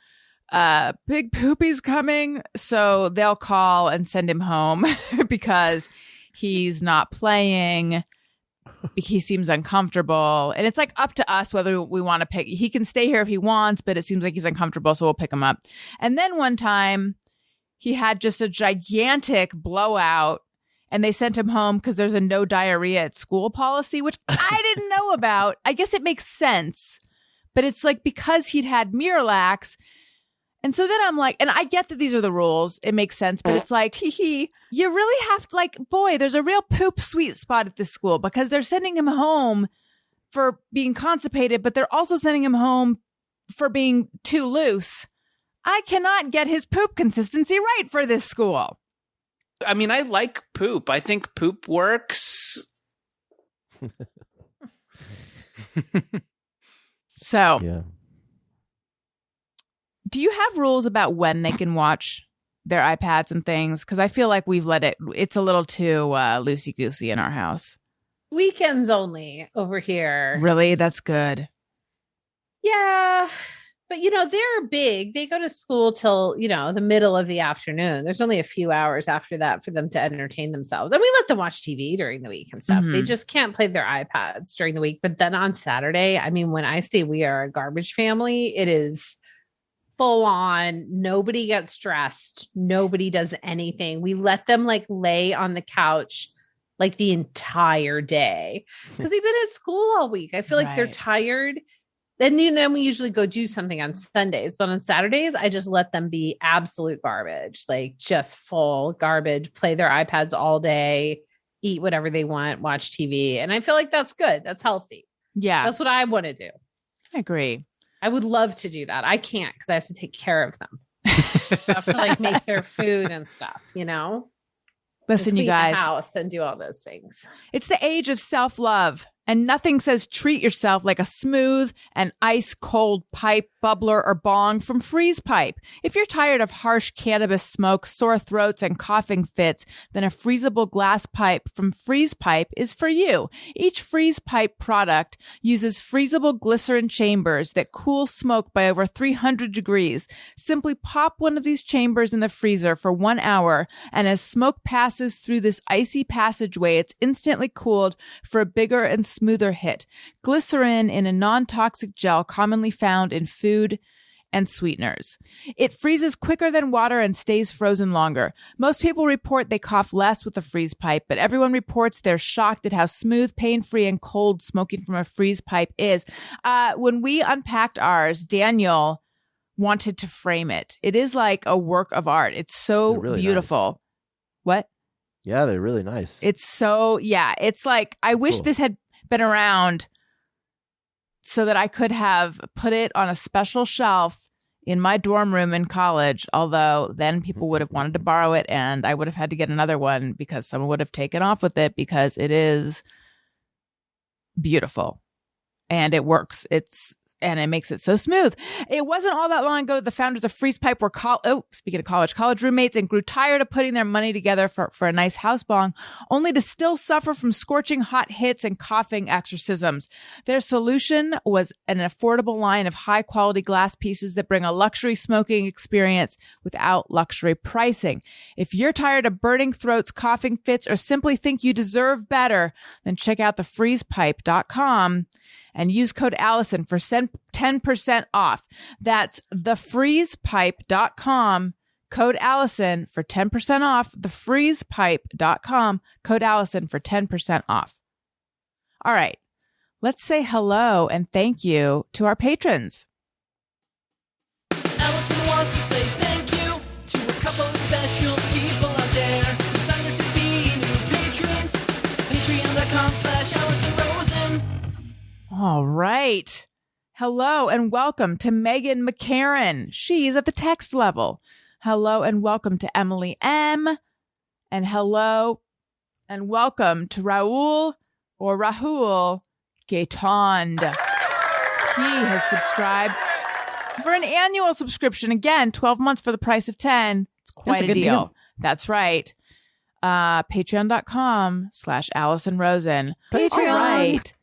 Big poopy's coming. So they'll call and send him home because he's not playing. He seems uncomfortable. And it's like up to us whether we want to pick. He can stay here if he wants, but it seems like he's uncomfortable. So we'll pick him up. And then one time he had just a gigantic blowout and they sent him home because there's a no diarrhea at school policy, which I didn't know about. I guess it makes sense, but it's like because he'd had Miralax. And so then I'm like, and I get that these are the rules. It makes sense, but it's like, you really have to like, boy, there's a real poop sweet spot at this school because they're sending him home for being constipated, but they're also sending him home for being too loose. I cannot get his poop consistency right for this school. I mean, I like poop. I think poop works. So, Yeah. do you have rules about when they can watch their iPads and things? Because I feel like we've let it's a little too loosey-goosey in our house. Weekends only over here. Really? That's good. Yeah. But, they're big. They go to school till, the middle of the afternoon. There's only a few hours after that for them to entertain themselves. And we let them watch TV during the week and stuff. Mhm. They just can't play their iPads during the week. But then on Saturday, I mean, when I say we are a garbage family, it is full on. Nobody gets dressed. Nobody does anything. We let them like lay on the couch like the entire day because they've been at school all week. I feel like they're Right. tired. Then we usually go do something on Sundays, but on Saturdays, I just let them be absolute garbage, like just full garbage, play their iPads all day, eat whatever they want, watch TV. And I feel like that's good. That's healthy. Yeah, That's what I want to do. I agree. I would love to do that. I can't because I have to take care of them. I have to like make their food and stuff, Listen, And you clean guys, the house and do all those things. it's the age of self-love. And nothing says treat yourself like a smooth and ice cold pipe, bubbler, or bong from Freeze Pipe. If you're tired of harsh cannabis smoke, sore throats, and coughing fits, then a freezable glass pipe from Freeze Pipe is for you. Each Freeze Pipe product uses freezable glycerin chambers that cool smoke by over 300 degrees. Simply pop one of these chambers in the freezer for 1 hour, and as smoke passes through this icy passageway, it's instantly cooled for a bigger and smoother hit. Glycerin in a non-toxic gel commonly found in food and sweeteners. It freezes quicker than water and stays frozen longer. Most people report they cough less with a freeze pipe, but everyone reports they're shocked at how smooth, pain-free, and cold smoking from a freeze pipe is. When we unpacked ours, Daniel wanted to frame it. It is like a work of art. It's so They're really beautiful. nice. What? Yeah, they're really nice. It's so, yeah, it's like, I wish Cool. this had been around so that I could have put it on a special shelf in my dorm room in college, although then people would have wanted to borrow it and I would have had to get another one because someone would have taken off with it because it is beautiful and it works. And it makes it so smooth. It wasn't all that long ago the founders of Freeze Pipe were speaking of college roommates and grew tired of putting their money together for a nice house bong, only to still suffer from scorching hot hits and coughing exorcisms. Their solution was an affordable line of high quality glass pieces that bring a luxury smoking experience without luxury pricing. If you're tired of burning throats, coughing fits, or simply think you deserve better, then check out thefreezepipe.com and use code Allison for 10% off. That's thefreezepipe.com, code Allison for 10% off. Thefreezepipe.com, code Allison for 10% off. All right, let's say hello and thank you to our patrons. Allison wants to say thank you to a couple of special people out there who signed up to be new patrons. Patreon.com/Allison Rosen. All right. Hello and welcome to Megan McCarran. She's at the text level. Hello and welcome to Emily M. And hello and welcome to Rahul Gaetand. He has subscribed for an annual subscription. Again, 12 months for the price of 10. It's quite That's a a good deal. deal. That's right. Patreon.com/AllisonRosen. Patreon. All right.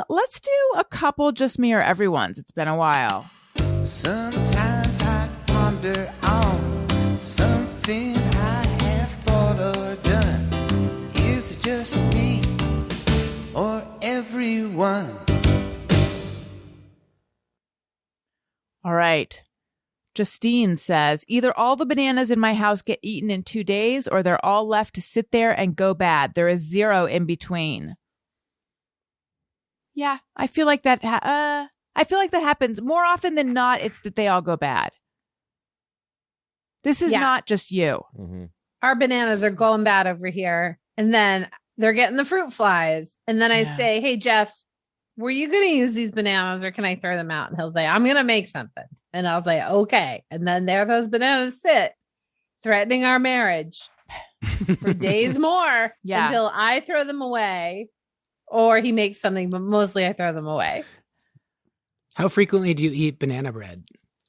Let's do a couple just me or everyone's. It's been a while. Sometimes I ponder on something I have thought or done. Is it just me or everyone? All right. Justine says, either all the bananas in my house get eaten in 2 days or they're all left to sit there and go bad. There is zero in between. Yeah, I feel like that happens more often than not. It's that they all go bad. This is Yeah. not just you. Mhm. Our bananas are going bad over here. And then they're getting the fruit flies. And then I Yeah. say, hey, Jeff, were you going to use these bananas or can I throw them out? And he'll say, I'm going to make something. And I'll say, okay. And then there those bananas sit, threatening our marriage for days more Yeah. until I throw them away or he makes something, but mostly I throw them away. How frequently do you eat banana bread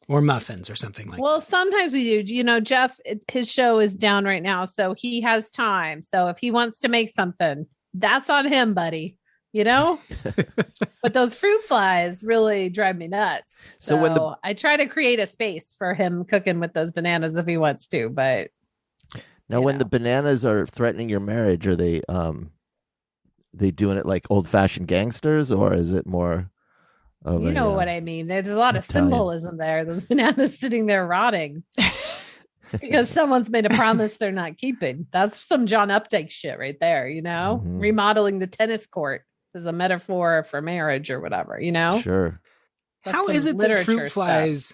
or muffins or something like Well, sometimes we do. You know, Jeff, his show is down right now, so he has time. So if he wants to make something, that's on him, buddy. You know? But those fruit flies really drive me nuts. So So when the- I try to create a space for him cooking with those bananas if he wants to, but Now, you when know. the bananas are threatening your marriage, are they doing it like old-fashioned gangsters, or is it more of you know what I mean. There's a lot of Italian. symbolism there. Those bananas sitting there rotting because someone's made a promise they're not keeping. That's some John Updike shit right there, you know? Mhm. Remodeling the tennis court is a metaphor for marriage or whatever, you know? Sure. That's How some is it that literature fruit flies?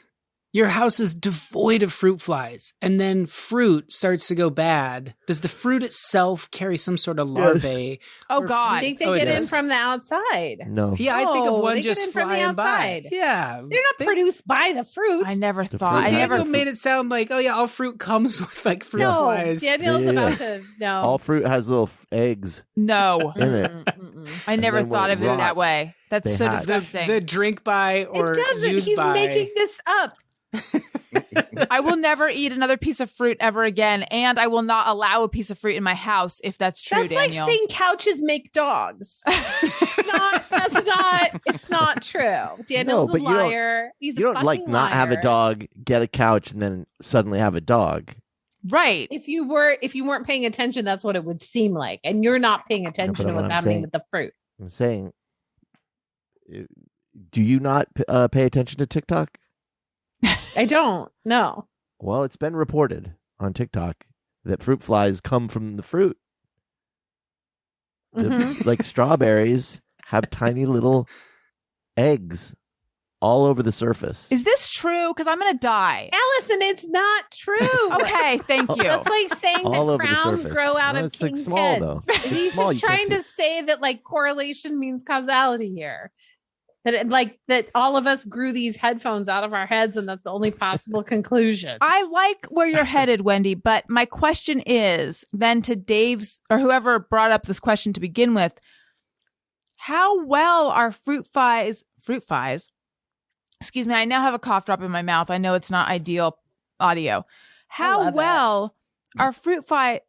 Your house is devoid of fruit flies, and then fruit starts to go bad. Does the fruit itself carry some sort of larvae? Oh, Or God. I think they Oh, it get in does. from the outside. No. Yeah, I think of Oh, one they get just in from the flying by. outside. Yeah, They're not produced by the fruit. I never The thought. I fruit- never. Daniel made it sound like, oh yeah, all fruit comes with like fruit No, flies. Daniel's Yeah, yeah, about to no. All fruit has little eggs. No, in it. I never then when thought it of it rots, that way. That's they so hatch. disgusting. The drink by or It doesn't. use He's by. making this up. I will never eat another piece of fruit ever again, and I will not allow a piece of fruit in my house if that's true, That's Daniel. like saying couches make dogs. It's not true. Daniel's but a you don't- liar. He's You a don't like fucking not have a liar. dog, get a couch, and then suddenly have a dog. Right. If you weren't paying attention, that's what it would seem like. And you're not paying attention to what what's I'm happening saying- with the fruit. I'm saying, do you not pay attention to TikTok? I don't. No. Well, it's been reported on TikTok that fruit flies come from the fruit. Mhm. Like strawberries have tiny little eggs all over the surface. Is this true? Because I'm going to die. Allison, it's not true. Okay, thank you. That's like saying All that over the crowns surface. grow out No, of it's, like, kings' small, heads. though. It's He's small, just you can't trying to say that like correlation means causality here. That all of us grew these headphones out of our heads, and that's the only possible conclusion. I like where you're headed, Wendy, but my question is then to Dave's or whoever brought up this question to begin with, how well are fruit flies, excuse me, I now have a cough drop in my mouth. I know it's not ideal audio. How love well are fruit flies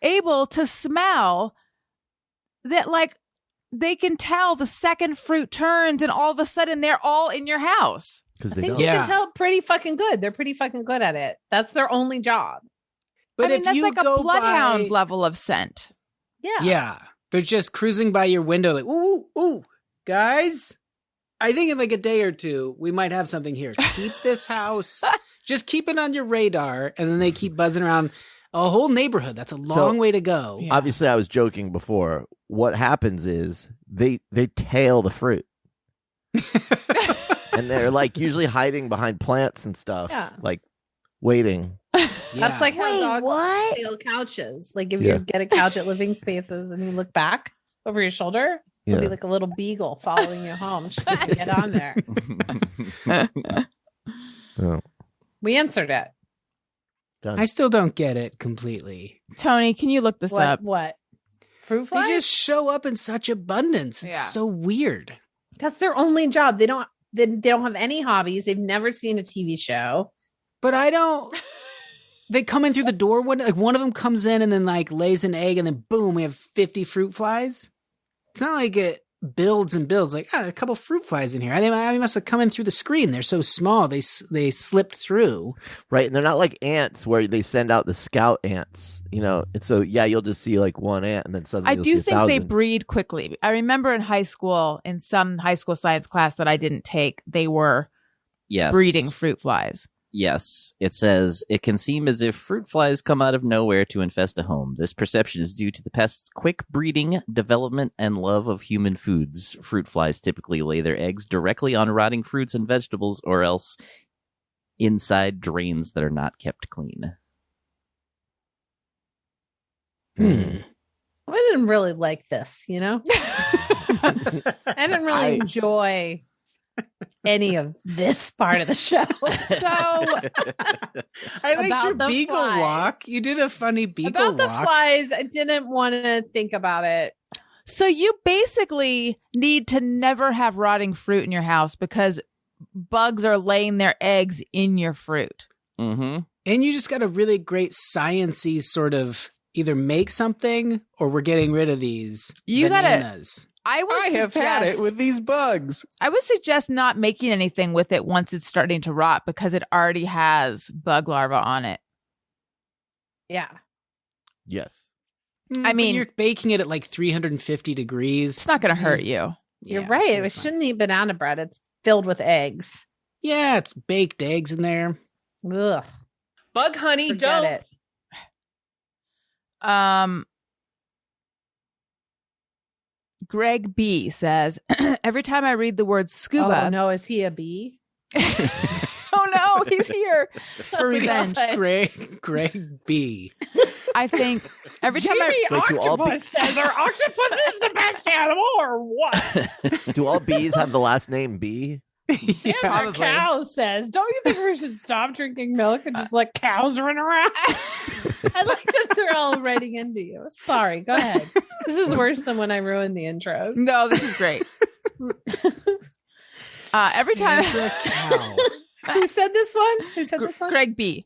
able to smell that like they can tell the second fruit turns and all of a sudden they're all in your house? Because I they think don't. you Yeah. can tell pretty fucking good. They're pretty fucking good at it. That's their only job. But I mean, if that's you like a go bloodhound by- level of scent. Yeah. Yeah, they're just cruising by your window, like, ooh, ooh, guys. I think in like a day or two, we might have something here. Keep this house. Just keep it on your radar, and then they keep buzzing around a whole neighborhood. That's a long way to go. Yeah. Obviously, I was joking before. What happens is they tail the fruit. And they're like usually hiding behind plants and stuff, Yeah. like waiting. Yeah. That's like how Wait, dogs what? steal couches. Like if Yeah. you get a couch at Living Spaces and you look back, over your shoulder. Yeah. It'll be like a little beagle following you home. Just trying to get on there. Oh, We answered it. done. I still don't get it completely. Tony, can you look this up? What? Fruit They flies? just show up in such abundance. It's Yeah. so weird. That's their only job. They don't have any hobbies. They've never seen a TV show. But I don't. They come in through the door. Like one of them comes in and then like lays an egg, and then boom, we have 50 fruit flies. It's not like it builds and builds. Like a couple fruit flies in here. They must have come in through the screen. They're so small. They slipped through. Right, and they're not like ants where they send out the scout ants, and so you'll just see like one ant, and then suddenly I you'll do see think they 1,000. breed quickly. I remember in high school, in some high school science class that I didn't take, they were Yes. breeding fruit flies. Yes, it says, it can seem as if fruit flies come out of nowhere to infest a home. This perception is due to the pest's quick breeding, development, and love of human foods. Fruit flies typically lay their eggs directly on rotting fruits and vegetables, or else inside drains that are not kept clean. I didn't really like this, I didn't really enjoy any of this part of the show. So I liked About your the beagle flies. walk. You did a funny beagle About the walk. flies, I didn't want to think about it. So you basically need to never have rotting fruit in your house because bugs are laying their eggs in your fruit. Mm-hmm. And you just got a really great science-y sort of either make something or we're getting rid of these You gotta- bananas. I would I have had it with these bugs. I would suggest not making anything with it once it's starting to rot because it already has bug larvae on it. Yeah. Yes. I But mean- you're baking it at like 350 degrees. It's not going to hurt you. You're Yeah, right. you're We fine. shouldn't eat banana bread. It's filled with eggs. Yeah, it's baked eggs in there. Ugh. Bug honey, Forget don't. it. Greg B says, every time I read the word scuba, Oh, no. Is he a bee? oh no, he's here for revenge. Greg B. I think every time I Wait, do all bees, says our octopus is the best animal or what? do all bees have the last name B? Yeah. Probably. Cow says, don't you think we should stop drinking milk and just let cows run around? I like that they're all writing into you. Sorry, go ahead. This is worse than when I ruined the intros. No, this is great. Every time Sandra Cow. Who said this one? Who said this one? Greg B.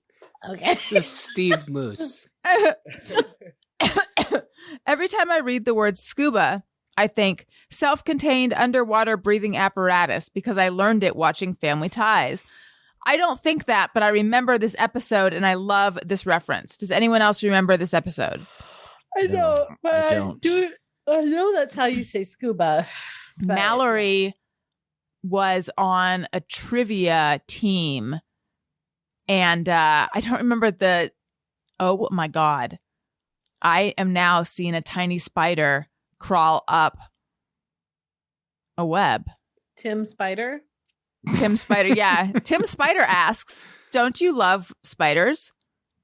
Okay. This is Steve Moose. Every time I read the word scuba, I think self-contained underwater breathing apparatus because I learned it watching Family Ties. I don't think that, but I remember this episode and I love this reference. Does anyone else remember this episode? I know, but I don't. I know that's how you say scuba. but- Mallory was on a trivia team and I don't remember oh my God. I am now seeing a tiny spider crawl up a web. Tim Spider. Tim Spider, yeah. Tim Spider asks, don't you love spiders?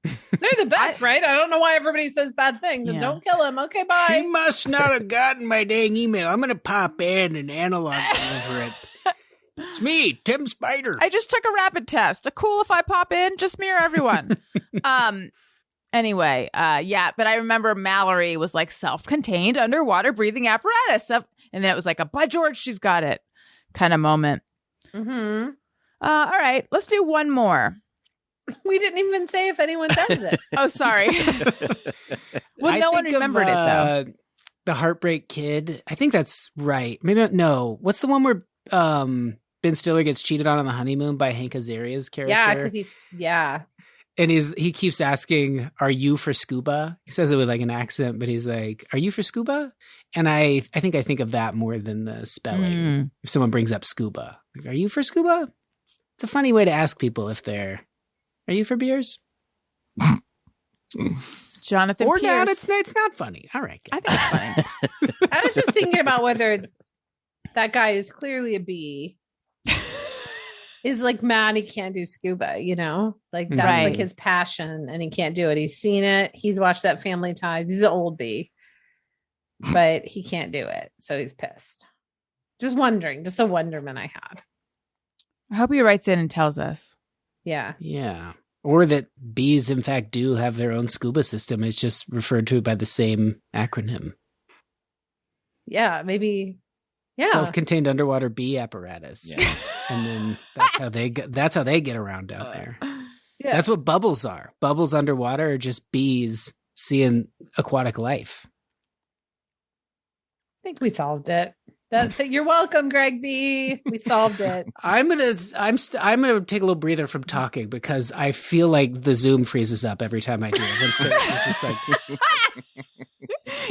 They're the best, right? I don't know why everybody says bad things and Yeah. don't kill him. Okay, She bye. must not have gotten my dang email. I'm going to pop in and analog over it. It's me, Tim Spider. I just took a rapid test. Cool if I pop in, just me or everyone. Anyway, yeah, but I remember Mallory was like self-contained underwater breathing apparatus. And then it was like by George, she's got it kind of moment. Mm-hmm. All right, let's do one more. We didn't even say if anyone does it. Oh, sorry. Well, I no one think of, remembered it though. The Heartbreak Kid. I think that's right. Maybe not, no. What's the one where Ben Stiller gets cheated on the honeymoon by Hank Azaria's character? Yeah, because And he keeps asking, "Are you for scuba?" He says it with like an accent, but he's like, "Are you for scuba?" And I think of that more than the spelling. Mm. If someone brings up scuba, like, "Are you for scuba?" It's a funny way to ask people if they're. Are you for beers? Jonathan Or Pierce. not? It's not funny. All right. I think it's funny. I was just thinking about whether that guy is clearly a bee is like mad he can't do scuba, like that's Right. like his passion and he can't do it. He's seen it. He's watched that Family Ties. He's an old bee. but he can't do it. So he's pissed. Just wondering, just a wonderment I had. I hope he writes in and tells us. Yeah. Yeah. Or that bees, in fact, do have their own scuba system. It's just referred to by the same acronym. Yeah. Maybe. Yeah. Self-contained underwater bee apparatus. Yeah. And then that's how they get around down there. Yeah. That's what bubbles are. Bubbles underwater are just bees seeing aquatic life. I think we solved it. You're welcome, Greg B. We solved it. I'm gonna take a little breather from talking because I feel like the Zoom freezes up every time I do it. It's just like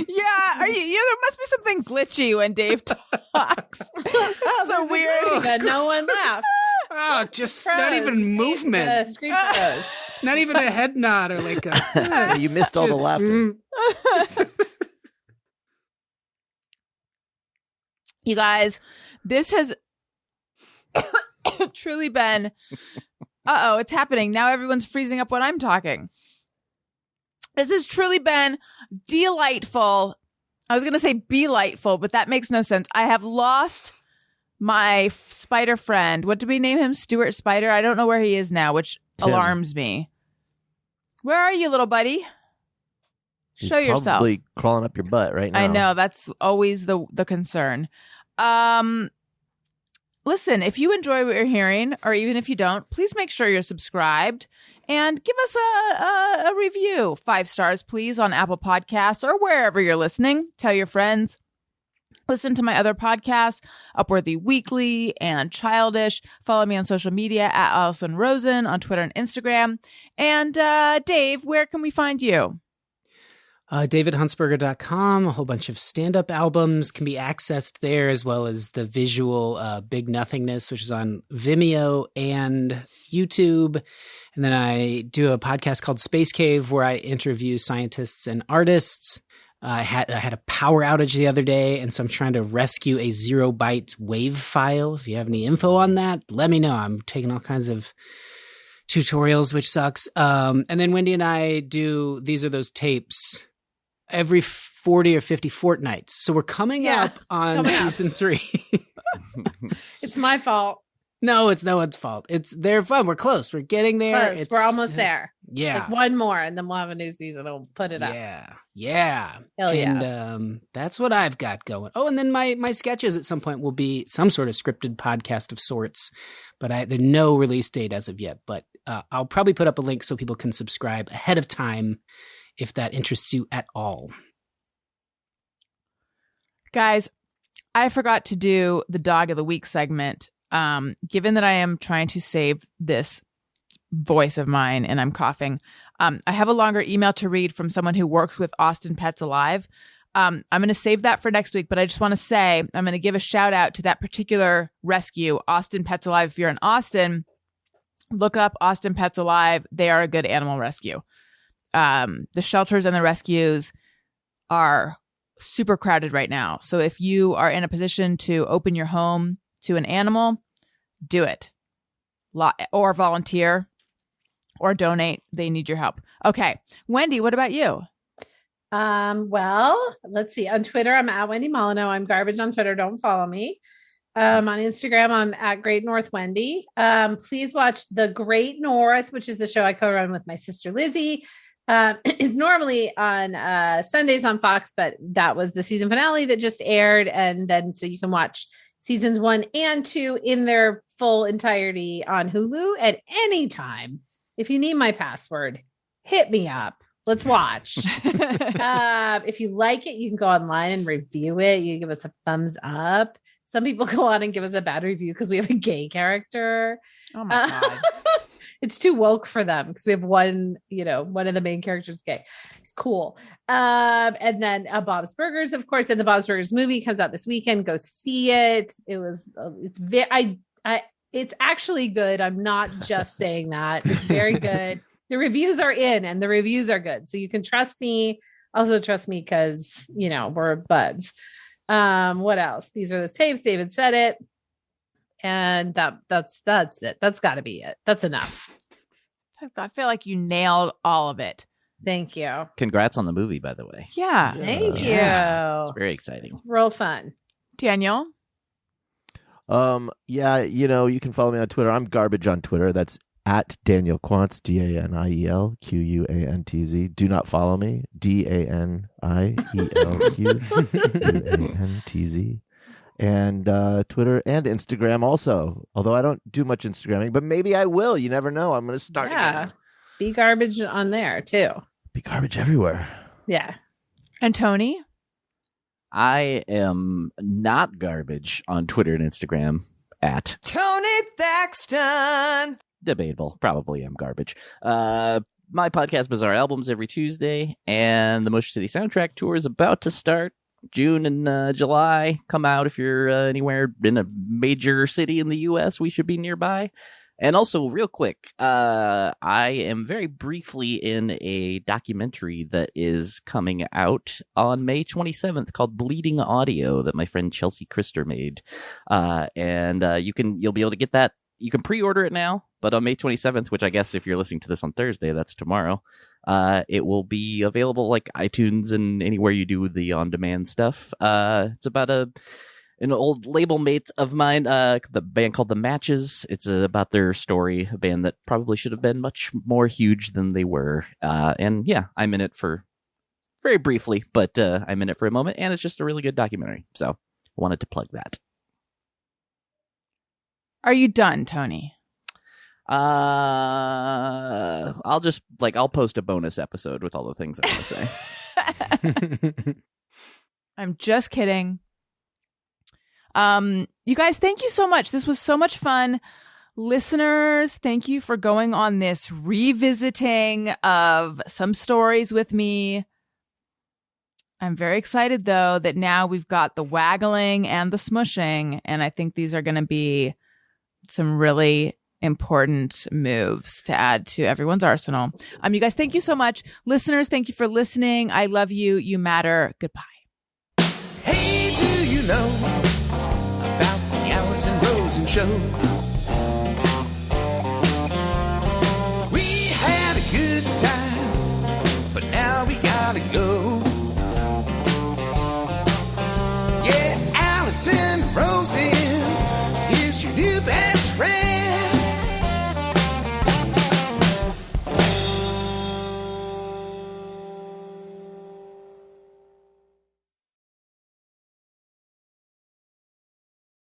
Yeah, there must be something glitchy when Dave talks. So weird. That no one laughed. oh, just not even Froze. movement, The screen froze. not even a head nod or like a. You missed all the just, laughter. You guys, this has truly been. It's happening. Now everyone's freezing up when I'm talking. This has truly been delightful. I was going to say be-lightful, but that makes no sense. I have lost my spider friend. What did we name him? Stuart Spider? I don't know where he is now, which Tim. alarms me. Where are you, little buddy? He's Show yourself. Probably crawling up your butt right now. I know. That's always the concern. Listen, if you enjoy what you're hearing, or even if you don't, please make sure you're subscribed and give us a review. 5 stars, please, on Apple Podcasts or wherever you're listening. Tell your friends. Listen to my other podcasts, Upworthy Weekly and Childish. Follow me on social media at Allison Rosen on Twitter and Instagram. And Dave, where can we find you? DavidHuntsberger.com. A whole bunch of stand-up albums can be accessed there, as well as the visual Big Nothingness, which is on Vimeo and YouTube. And then I do a podcast called Space Cave, where I interview scientists and artists. I had a power outage the other day, and so I'm trying to rescue a 0-byte wave file. If you have any info on that, let me know. I'm taking all kinds of tutorials, which sucks. And then Wendy and I do These Are Those Tapes every 40 or 50 fortnights. So we're coming up on season 3. It's my fault. No, it's no one's fault. They're fun. We're close. We're getting there. Close. We're almost there. Yeah. Like one more, and then we'll have a new season. We'll put it up. Yeah. Hell yeah. And that's what I've got going. Oh, and then my sketches at some point will be some sort of scripted podcast of sorts. But there's no release date as of yet. But I'll probably put up a link so people can subscribe ahead of time if that interests you at all. Guys, I forgot to do the Dog of the Week segment. Given that I am trying to save this voice of mine and I'm coughing, I have a longer email to read from someone who works with Austin Pets Alive. I'm going to save that for next week, but I just want to say I'm going to give a shout out to that particular rescue, Austin Pets Alive. If you're in Austin, look up Austin Pets Alive. They are a good animal rescue. The shelters and the rescues are super crowded right now. So if you are in a position to open your home to an animal, do it. Or volunteer or donate. They need your help. Okay. Wendy, what about you? Well, let's see. On Twitter, I'm at Wendy Molyneux. I'm garbage on Twitter. Don't follow me. On Instagram, I'm at Great North Wendy. Please watch The Great North, which is the show I co-run with my sister Lizzie. Is normally on Sundays on Fox, but that was the season finale that just aired. And then so you can watch seasons 1 and 2 in their full entirety on Hulu at any time. If you need my password, hit me up. Let's watch. If you like it, you can go online and review it. You can give us a thumbs up. Some people go on and give us a bad review because we have a gay character. Oh my God. It's too woke for them because we have one of the main characters gay. It's cool. And then Bob's Burgers, of course, and the Bob's Burgers movie comes out this weekend. Go see it. It's actually good. I'm not just saying that. It's very good. The reviews are in and the reviews are good. So you can trust me. Also trust me because, we're buds. What else? These are those tapes. David said it. And that's it. That's got to be it. That's enough. I feel like you nailed all of it. Thank you. Congrats on the movie, by the way. Yeah. Thank you. It's very exciting. Real fun. Daniel? Yeah, you can follow me on Twitter. I'm garbage on Twitter. That's at Daniel Quantz, DanielQuantz. Do not follow me. DanielQuantz. And Twitter and Instagram also. Although I don't do much Instagramming, but maybe I will. You never know. I'm going to start again. Be garbage on there too. Be garbage everywhere. Yeah. And Tony? I am not garbage on Twitter and Instagram at Tony Thaxton. Debatable. Probably am garbage. My podcast, Bizarre Albums, every Tuesday, and the Motion City Soundtrack Tour is about to start. June and July. Come out if you're anywhere in a major city in the U.S. We should be nearby. And also, real quick, I am very briefly in a documentary that is coming out on May 27th called Bleeding Audio that my friend Chelsea Christer made. And you'll be able to get that. You can pre-order it now, but on May 27th, which I guess if you're listening to this on Thursday, that's tomorrow, it will be available like iTunes and anywhere you do the on-demand stuff. It's about an old label mate of mine, the band called The Matches. It's about their story, a band that probably should have been much more huge than they were. And yeah, I'm in it for very briefly, but I'm in it for a moment, and it's just a really good documentary. So I wanted to plug that. Are you done, Tony? I'll post a bonus episode with all the things I want to say. I'm just kidding. You guys, thank you so much. This was so much fun. Listeners, thank you for going on this revisiting of some stories with me. I'm very excited, though, that now we've got the waggling and the smushing, and I think these are going to be some really important moves to add to everyone's arsenal. You guys, thank you so much. Listeners, thank you for listening. I love you. You matter. Goodbye. Hey, do you know about the Allison Rosen show?